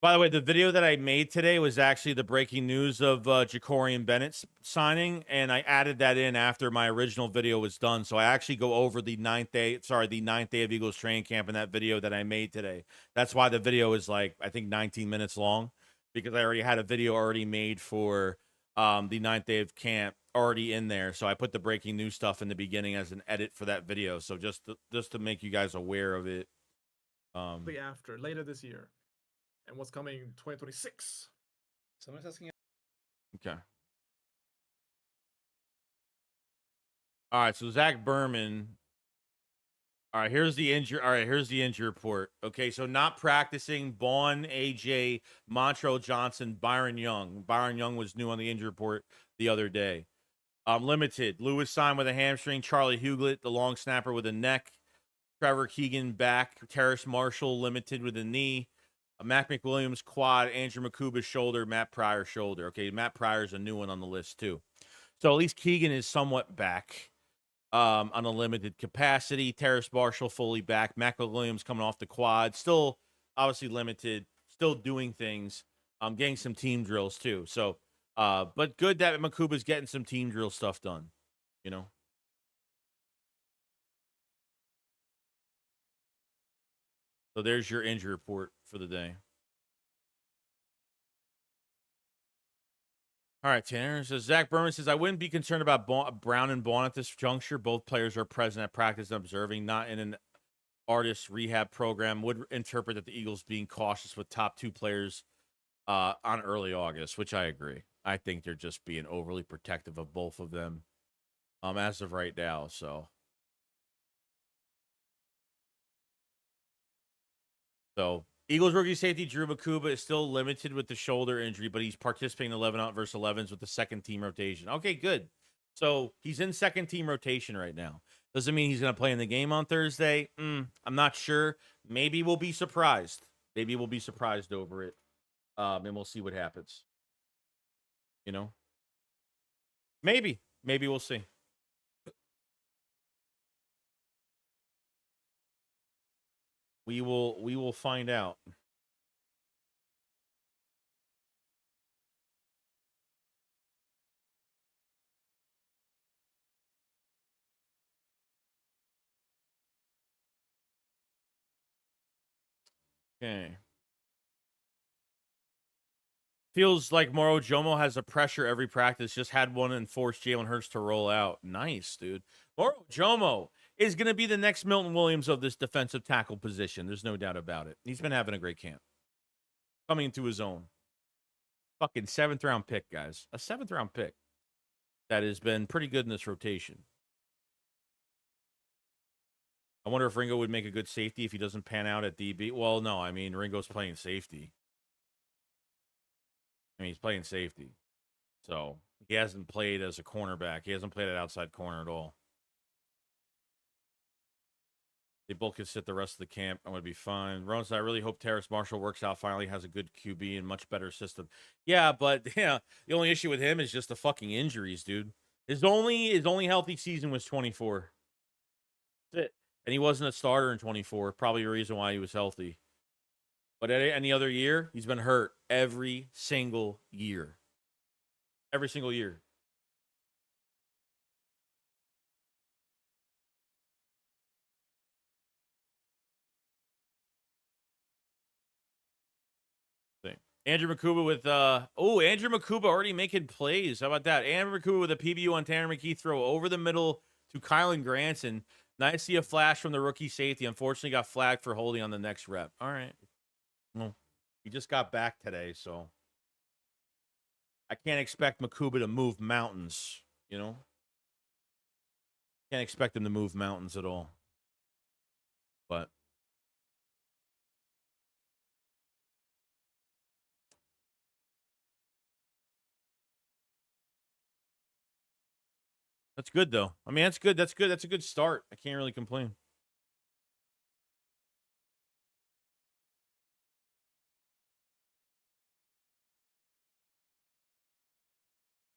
By the way, the video that I made today was actually the breaking news of Ja'Cory and Bennett signing, and I added that in after my original video was done. So I actually go over the ninth day of Eagles training camp in that video that I made today. That's why the video is like, I think 19 minutes long, because I already had a video already made for the ninth day of camp already in there. So I put the breaking news stuff in the beginning as an edit for that video. So just to make you guys aware of it. After later this year. And what's coming in 2026? Someone's asking. Okay. All right, so Zach Berman. All right, here's the injury. All right, here's the injury report. Okay, so not practicing: Vaughn, AJ, Montrell Johnson, Byron Young. Byron Young was new on the injury report the other day. Limited: Lewis signed with a hamstring. Charlie Huglet, the long snapper, with a neck. Trevor Keegan back. Terrace Marshall limited with a knee. Mac McWilliams quad. Andrew Makuba shoulder. Matt Pryor shoulder. Okay, Matt Pryor's a new one on the list too. So at least Keegan is somewhat back on a limited capacity. Terrace Marshall fully back. Mac McWilliams coming off the quad. Still obviously limited. Still doing things. Getting some team drills too. So, but good that Makuba's getting some team drill stuff done. You know. So there's your injury report for the day. All right, Tanner says, Zach Berman says, I wouldn't be concerned about Brown and Vaughn at this juncture. Both players are present at practice and observing, not in an artist rehab program. Would interpret that the Eagles being cautious with top two players on early August, which I agree. I think they're just being overly protective of both of them as of right now. So Eagles rookie safety Drew Makuba is still limited with the shoulder injury, but he's participating in 11 out versus 11s with the second team rotation. Okay, good. So he's in second team rotation right now. Doesn't mean he's going to play in the game on Thursday. I'm not sure. Maybe we'll be surprised. Maybe we'll be surprised over it. And we'll see what happens. You know? Maybe. Maybe we'll see. We will find out. Okay. Feels like Moro Jomo has a pressure every practice. Just had one and forced Jalen Hurts to roll out. Nice, dude. Moro Jomo is going to be the next Milton Williams of this defensive tackle position. There's no doubt about it. He's been having a great camp. Coming into his own. Fucking 7th round pick, guys. A 7th round pick that has been pretty good in this rotation. I wonder if Ringo would make a good safety if he doesn't pan out at DB. Well, no, I mean, Ringo's playing safety. I mean, he's playing safety. So he hasn't played as a cornerback. He hasn't played at outside corner at all. They both could sit the rest of the camp. I'm going to be fine. Rones, I really hope Terrace Marshall works out, finally has a good QB and much better system. Yeah, but yeah, the only issue with him is just the fucking injuries, dude. His only healthy season was 24. That's it. And he wasn't a starter in 24. Probably a reason why he was healthy. But any other year, he's been hurt every single year. Every single year. Andrew Makuba with Andrew Makuba already making plays. How about that? Andrew Makuba with a PBU on Tanner McKee throw over the middle to Kylan Granson. Nice to see a flash from the rookie safety. Unfortunately, got flagged for holding on the next rep. All right. Well, he just got back today, so I can't expect Makuba to move mountains, you know? Can't expect him to move mountains at all. But that's good, though. I mean, that's good. That's good. That's a good start. I can't really complain.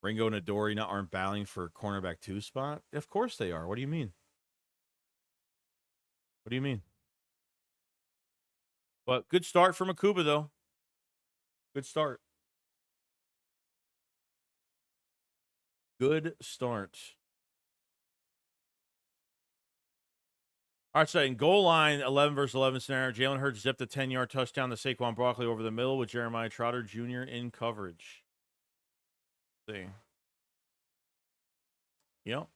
Ringo and Adoree aren't battling for cornerback 2 spot? Of course they are. What do you mean? What do you mean? But good start from Akuba, though. Good start. Good start. All right, so in goal line, 11 versus 11 scenario, Jalen Hurts zipped a 10-yard touchdown to Saquon Barkley over the middle with Jeremiah Trotter Jr. in coverage. See. Yep.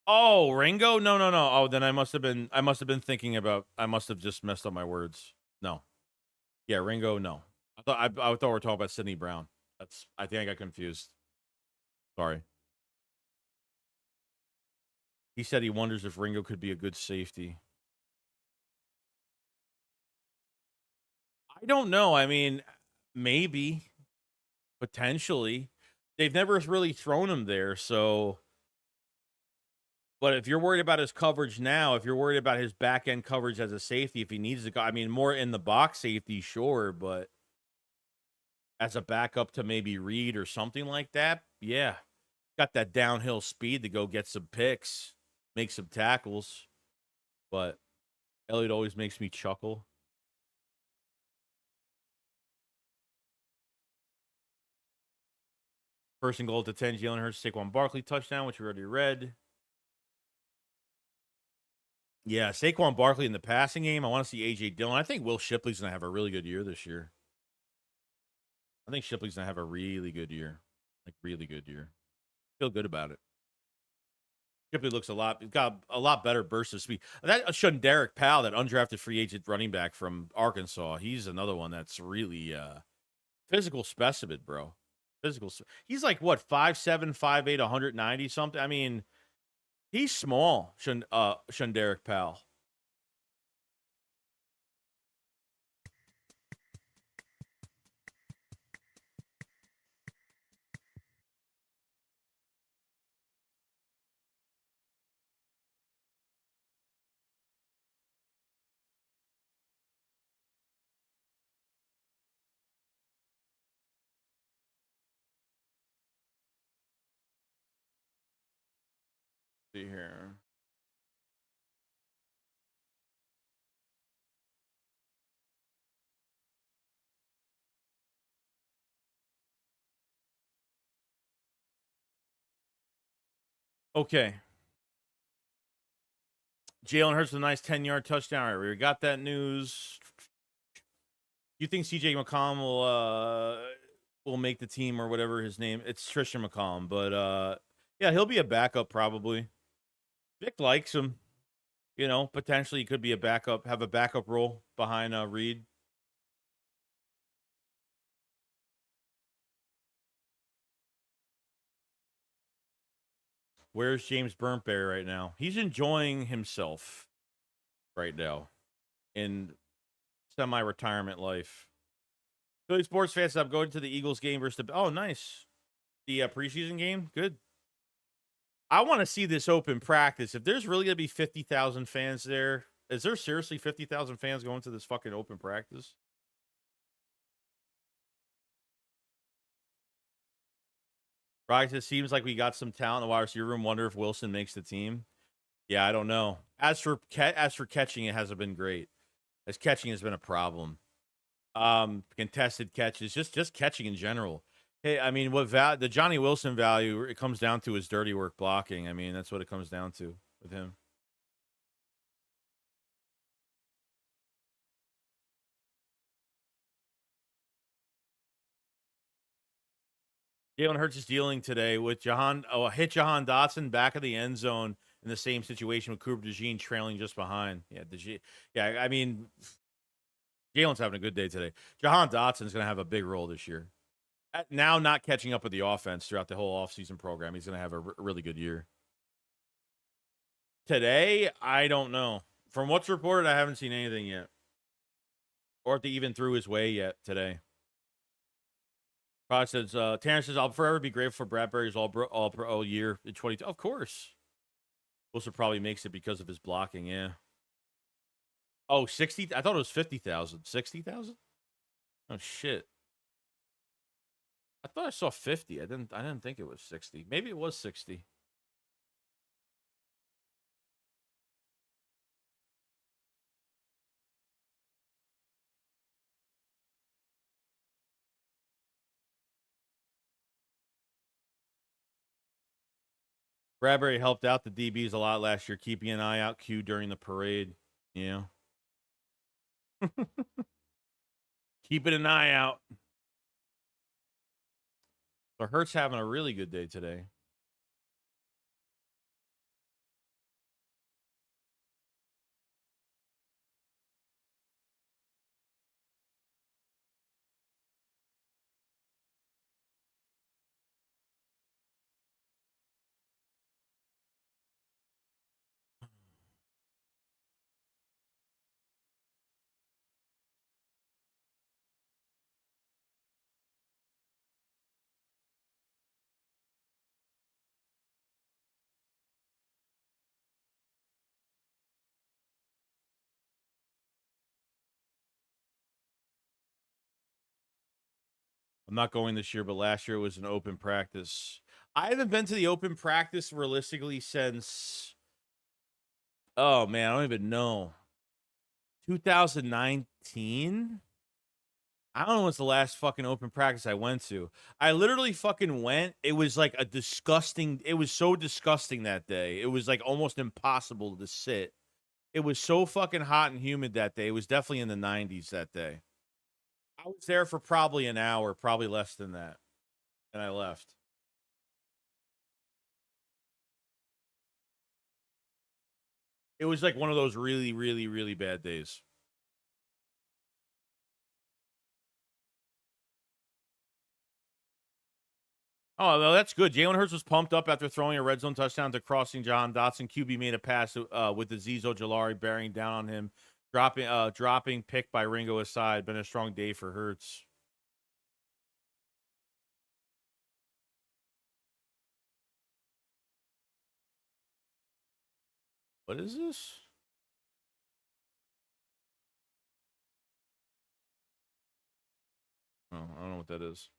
Oh, Ringo? No. Oh, then I must have been thinking about. I must have just messed up my words. No. Yeah, Ringo. No. I thought we were talking about Sidney Brown. I think I got confused. Sorry. He said he wonders if Ringo could be a good safety. I don't know. I mean, maybe, potentially. They've never really thrown him there, so. But if you're worried about his coverage now, if you're worried about his back end coverage as a safety, if he needs to go, I mean, more in the box safety, sure, but as a backup to maybe Reed or something like that, yeah. Got that downhill speed to go get some picks, make some tackles. But Elliott always makes me chuckle. First and goal to 10, Jalen Hurts, Saquon Barkley touchdown, which we already read. Yeah, Saquon Barkley in the passing game. I want to see A.J. Dillon. I think Will Shipley's going to have a really good year this year. I think Shipley's going to have a really good year. Like, really good year. Feel good about it. Shipley looks got a lot better burst of speed. That Derek Powell, that undrafted free agent running back from Arkansas, he's another one that's really physical specimen, bro. He's like, what, 5'7", 5'8", 190 something? I mean, he's small, Derek Powell. See here. Okay. Jalen Hurts with a nice 10-yard touchdown. All right, we got that news. You think C.J. McCollum will make the team or whatever his name? It's Tristan McCollum, but yeah, he'll be a backup probably. Vic likes him. You know, potentially he could be a backup, have a backup role behind Reed. Where's James Burntberry right now? He's enjoying himself right now in semi-retirement life. Philly sports fans, I'm going to the Eagles game versus the. Oh, nice. The preseason game, good. I want to see this open practice. If there's really gonna be 50,000 fans there, is there seriously 50,000 fans going to this fucking open practice? Right, it seems like we got some talent in the wide receiver room. Wonder if Wilson makes the team. Yeah, I don't know. As for catching, it hasn't been great. As catching has been a problem. Contested catches, just catching in general. Hey, I mean, the Johnny Wilson value, it comes down to his dirty work blocking. I mean, that's what it comes down to with him. Jalen Hurts is dealing today with hit Jahan Dotson back of the end zone in the same situation with Cooper DeJean trailing just behind. Yeah, I mean, Jalen's having a good day today. Jahan Dotson's going to have a big role this year. Now not catching up with the offense throughout the whole offseason program. He's going to have a really good year. Today, I don't know. From what's reported, I haven't seen anything yet. Or if they even threw his way yet today. Probably says, Terrence says, I'll forever be grateful for Bradbury's all year in 22. Of course. Wilson probably makes it because of his blocking, yeah. Oh, 60? I thought it was 50,000. 60,000? Oh shit. I thought I saw 50. I didn't think it was 60. Maybe it was 60. Bradbury helped out the DBs a lot last year, keeping an eye out Q during the parade. Yeah. Keeping an eye out. So Hurts having a really good day today. I'm not going this year, but last year was an open practice. I haven't been to the open practice realistically since, oh man, I don't even know. 2019? I don't know what's the last fucking open practice I went to. I literally fucking went. It was like a disgusting, it was so disgusting that day. It was like almost impossible to sit. It was so fucking hot and humid that day. It was definitely in the 90s that day. I was there for probably an hour, probably less than that. And I left. It was like one of those really, really, really bad days. Oh, well, that's good. Jalen Hurts was pumped up after throwing a red zone touchdown to crossing John Dotson. QB made a pass with the Zizo Jalari bearing down on him, dropping pick by Ringo aside. Been a strong day for Hurts. What is this? Oh, I don't know what that is.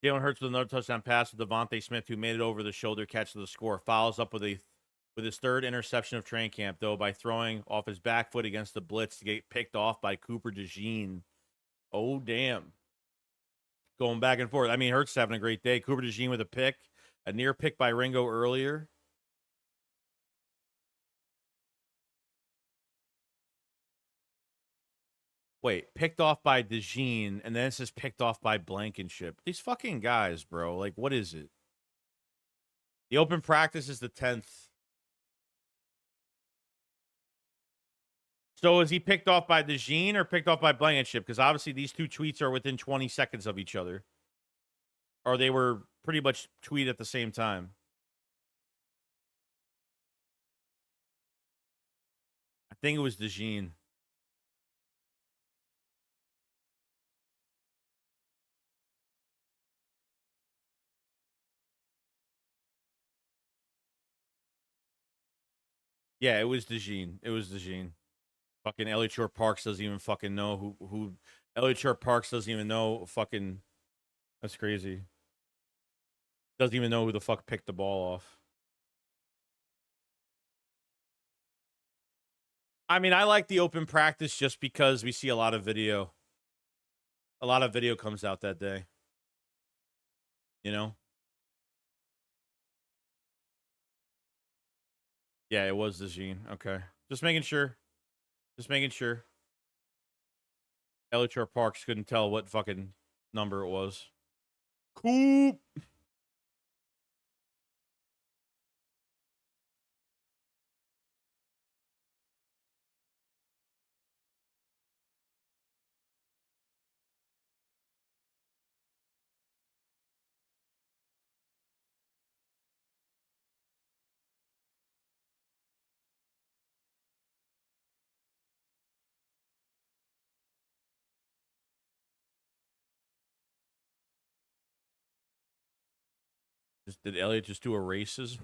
Jalen Hurts with another touchdown pass to Devontae Smith, who made it over the shoulder catch to the score. Follows up with his third interception of training camp, though, by throwing off his back foot against the blitz to get picked off by Cooper DeJean. Oh, damn. Going back and forth. I mean, Hurts having a great day. Cooper DeJean with a pick. A near pick by Ringo earlier. Wait, picked off by DeJean, and then it says picked off by Blankenship. These fucking guys, bro. Like, what is it? The open practice is the 10th. So is he picked off by DeJean or picked off by Blankenship? Because obviously these two tweets are within 20 seconds of each other. Or they were pretty much tweeted at the same time. I think it was DeJean. Yeah, it was DeJean. It was DeJean. Fucking Elliott Shore Parks doesn't even fucking know who Elliott Shore Parks doesn't even know fucking. That's crazy. Doesn't even know who the fuck picked the ball off. I mean, I like the open practice just because we see a lot of video. A lot of video comes out that day. You know? Yeah, it was DeJean. Okay. Just making sure. Just making sure. Elliott Shore Parks couldn't tell what fucking number it was. Coop. Did Elliott just do a racism?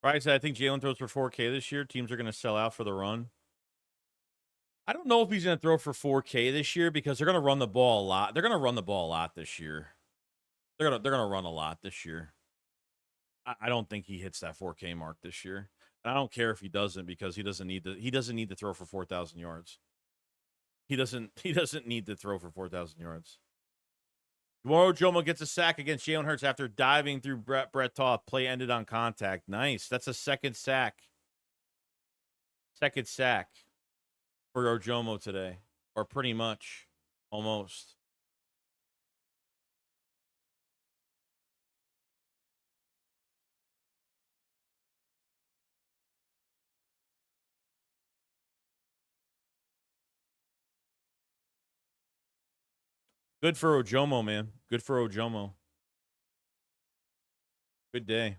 Right, so I think Jalen throws for 4K this year. Teams are going to sell out for the run. I don't know if he's going to throw for 4K this year because they're going to run the ball a lot. They're going to run the ball a lot this year. They're gonna run a lot this year. I don't think he hits that 4K mark this year. And I don't care if he doesn't because he doesn't need to throw for 4,000 yards. He doesn't need to throw for 4,000 yards. Tomorrow, Jomo gets a sack against Jalen Hurts after diving through Brett Toth. Play ended on contact. Nice. That's a second sack. Second sack for Ojomo today. Or pretty much. Almost. Good for Ojomo, man. Good for Ojomo. Good day.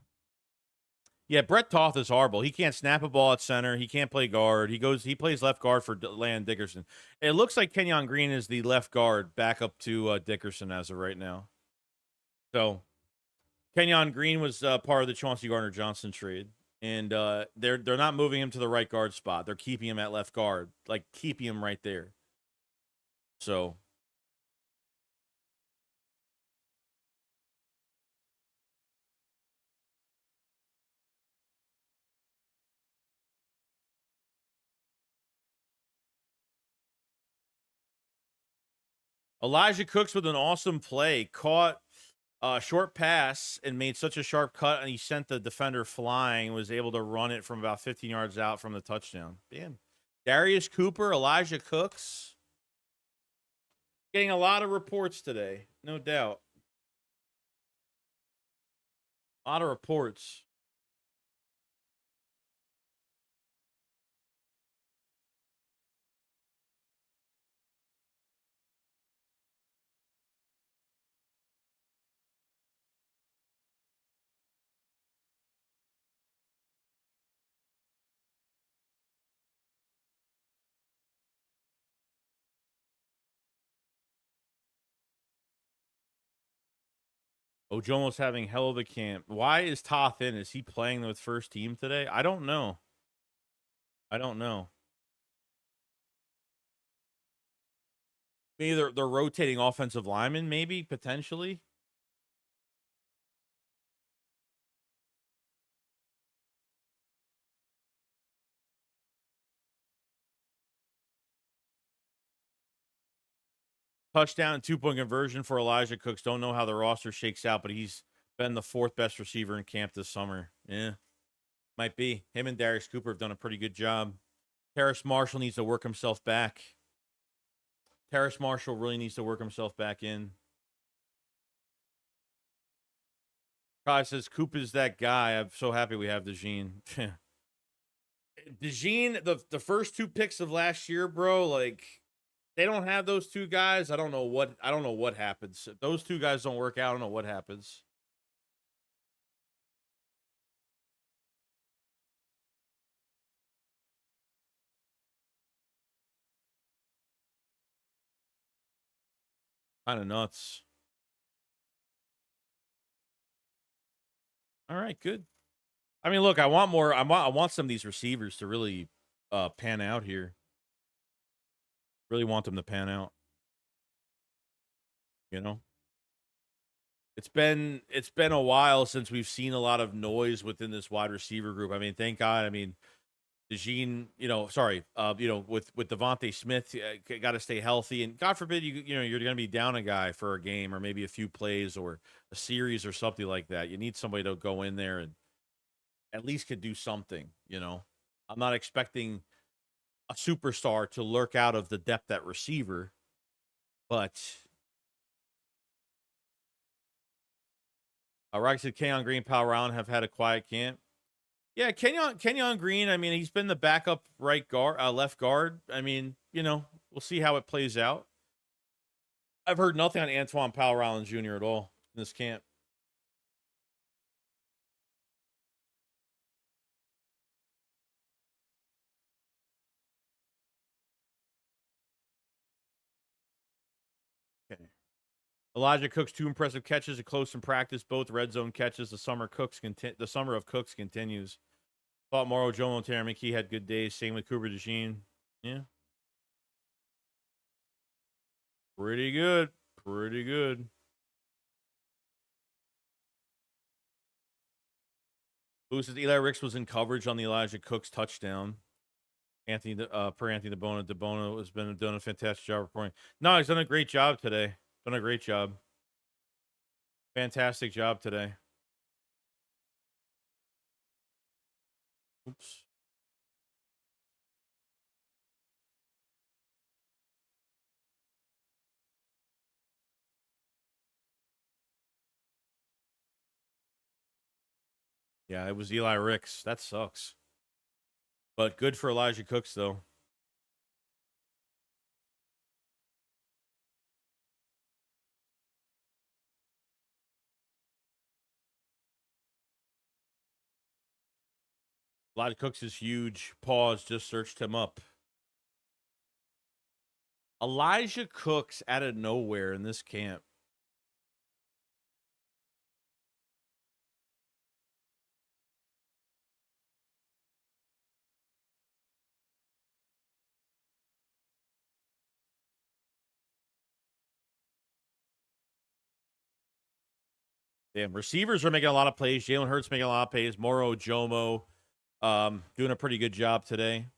Yeah, Brett Toth is horrible. He can't snap a ball at center. He can't play guard. He plays left guard for Landon Dickerson. It looks like Kenyon Green is the left guard back up to Dickerson as of right now. So Kenyon Green was part of the Chauncey Gardner-Johnson trade. And they're not moving him to the right guard spot. They're keeping him at left guard. Like, keeping him right there. So Elijah Cooks with an awesome play. Caught a short pass and made such a sharp cut, and he sent the defender flying, was able to run it from about 15 yards out from the touchdown. Damn. Darius Cooper, Elijah Cooks. Getting a lot of reports today, no doubt. A lot of reports. Ojomo's having hell of a camp. Why is Toth in? Is he playing with first team today? I don't know. I don't know. Maybe they're rotating offensive linemen, maybe, potentially. Touchdown and 2-point conversion for Elijah Cooks. Don't know how the roster shakes out, but he's been the 4th best receiver in camp this summer. Yeah, might be. Him and Darius Cooper have done a pretty good job. Terrace Marshall needs to work himself back. Terrace Marshall really needs to work himself back in. Kai says, Coop is that guy. I'm so happy we have DeJean. DeJean, the first 2 picks of last year, bro, like, they don't have those 2 guys. I don't know what happens. If those 2 guys don't work out, I don't know what happens. Kind of nuts. All right, good. I mean, look, I want more. I want some of these receivers to really pan out here. Really want them to pan out. You know? It's been a while since we've seen a lot of noise within this wide receiver group. I mean, thank God. I mean, DeJean, with Devontae Smith, got to stay healthy, and God forbid you're going to be down a guy for a game or maybe a few plays or a series or something like that. You need somebody to go in there and at least could do something. I'm not expecting a superstar to lurk out of the depth at receiver, but Rocky said Kenyon Green, Powell Round have had a quiet camp. Yeah, Kenyon Green, I mean, he's been the backup left guard. I mean, we'll see how it plays out. I've heard nothing on Antoine Powell Ryland Jr. at all in this camp. Okay. Elijah Cooks, 2 impressive catches, a close in practice, both red zone catches. The summer of Cooks continues. Thought Morrow, Joel, and Terry McKee had good days. Same with Cooper DeJean. Yeah. Pretty good. Pretty good. Who says Eli Ricks was in coverage on the Elijah Cooks touchdown? Per Anthony DeBona has been done a fantastic job reporting. No, he's done a great job today. Done a great job. Fantastic job today. Oops. Yeah, it was Eli Ricks. That sucks. But good for Elijah Cooks, though. Elijah Cooks is huge. Pause. Just searched him up. Elijah Cooks out of nowhere in this camp. Damn, receivers are making a lot of plays. Jalen Hurts making a lot of plays. Moro Jomo doing a pretty good job today.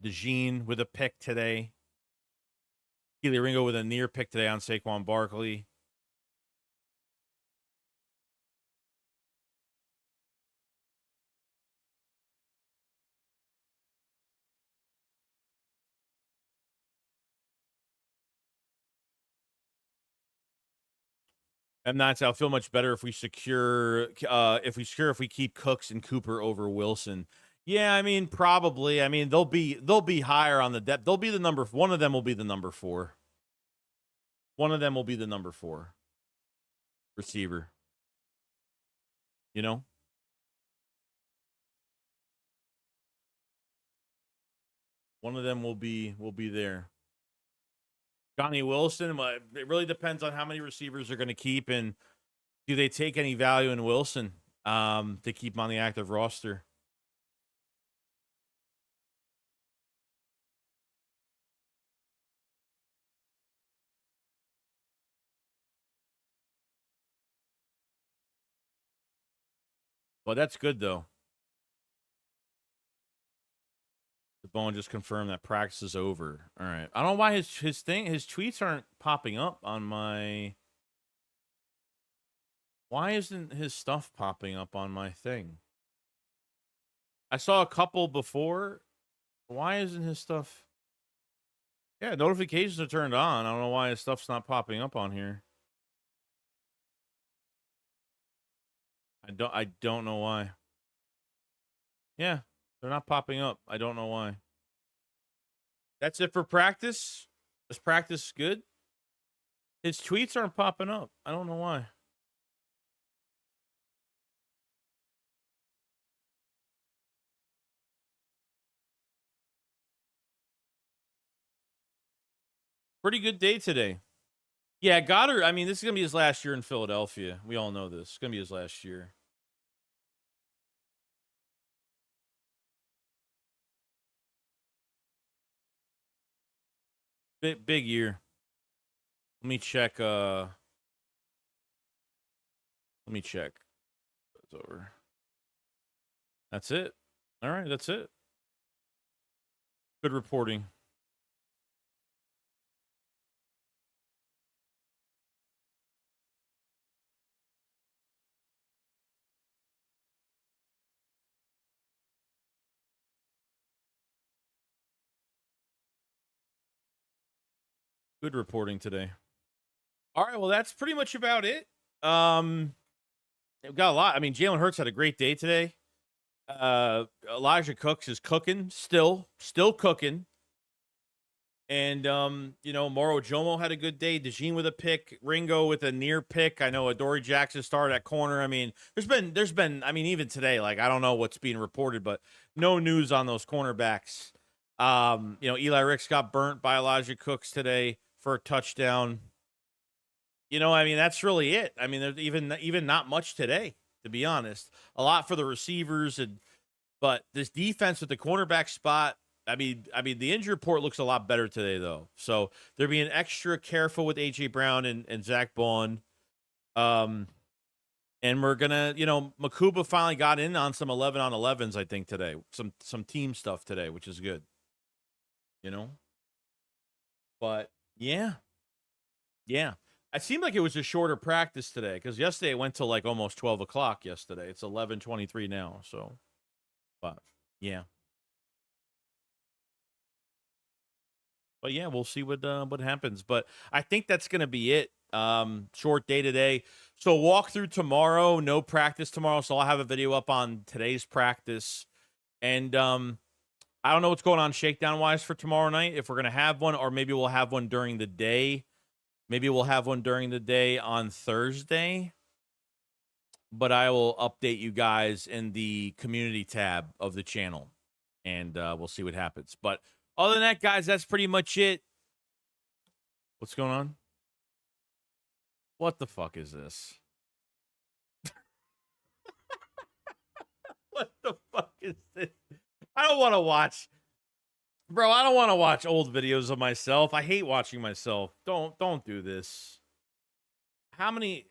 DeJean with a pick today. Keely Ringo with a near pick today on Saquon Barkley. M9 I'll feel much better if we keep Cooks and Cooper over Wilson. Yeah, I mean, probably. I mean, they'll be higher on the depth. They'll be the number. One of them will be the number 4. One of them will be the number 4 receiver. You know? One of them will be there. Johnny Wilson, it really depends on how many receivers they're going to keep, and do they take any value in Wilson to keep him on the active roster? Well, that's good, though. The Bone just confirmed that practice is over. All right. I don't know why his tweets aren't popping up on my... Why isn't his stuff popping up on my thing? I saw a couple before. Why isn't his stuff... Yeah, notifications are turned on. I don't know why his stuff's not popping up on here. I don't know why. Yeah, they're not popping up. I don't know why. That's it for practice. Is practice good? His tweets aren't popping up. I don't know why. Pretty good day today. Yeah, Goddard, I mean, this is going to be his last year in Philadelphia. We all know this. It's going to be his last year. Big year. Let me check. Let me check. It's over. That's it. All right, that's it. Good reporting. Good reporting today. All right, well, that's pretty much about it. We've got a lot. I mean, Jalen Hurts had a great day today. Elijah Cooks is cooking, still cooking. And, Moro Jomo had a good day. DeJean with a pick. Ringo with a near pick. I know Adoree Jackson started at corner. I mean, there's been, I mean, even today, like, I don't know what's being reported, but no news on those cornerbacks. Eli Ricks got burnt by Elijah Cooks today for a touchdown. I mean, that's really it. I mean, there's even not much today, to be honest. A lot for the receivers, but this defense at the cornerback spot, I mean, the injury report looks a lot better today, though. So they're being extra careful with A.J. Brown and Zach Bond. And we're gonna, Makuba finally got in on some 11-on-11s, I think, today. Some team stuff today, which is good. But yeah. It seemed like it was a shorter practice today because yesterday it went till like almost 12 o'clock yesterday. It's 11:23 now. So, but yeah. But yeah, we'll see what happens. But I think that's gonna be it. Short day today. So walk through tomorrow. No practice tomorrow. So I'll have a video up on today's practice. And I don't know what's going on shakedown wise for tomorrow night. If we're gonna have one, or maybe we'll have one during the day. Maybe we'll have one during the day on Thursday. But I will update you guys in the community tab of the channel. And we'll see what happens. But other than that, guys, that's pretty much it. What's going on? What the fuck is this? What the fuck is this? I don't want to watch. Bro, I don't want to watch old videos of myself. I hate watching myself. Don't do this. How many?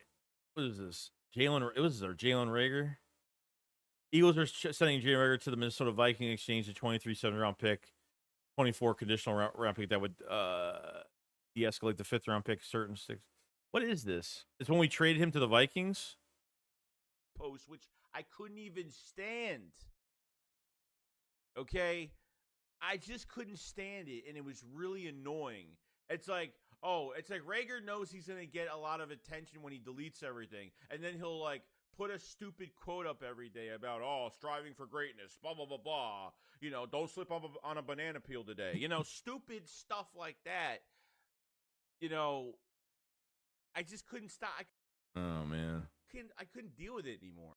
What is this? Jalen Rager. Eagles are sending Jalen Rager to the Minnesota Viking exchange, a 23 7th-round pick, 24 conditional round pick that would de-escalate the 5th-round pick. Certain six. What is this? It's when we traded him to the Vikings. Post, which I couldn't even stand. Okay. I just couldn't stand it, and it was really annoying. It's like Rager knows he's going to get a lot of attention when he deletes everything, and then he'll, like, put a stupid quote up every day about, striving for greatness, blah, blah, blah, blah. Don't slip on a banana peel today. Stupid stuff like that. I just couldn't stop. Oh, man. I couldn't deal with it anymore.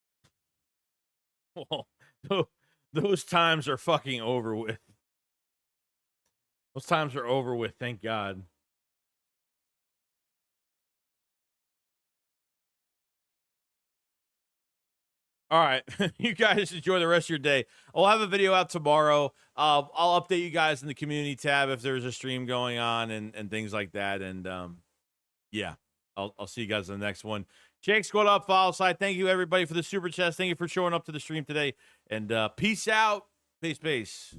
Well, those times are fucking over with. Those times are over with, thank God. All right. You guys enjoy the rest of your day. I'll have a video out tomorrow. I'll update you guys in the community tab if there's a stream going on and things like that. And yeah, I'll see you guys in the next one. Jake Squad Up, follow side. Thank you, everybody, for the super chats. Thank you for showing up to the stream today. And peace out. Peace.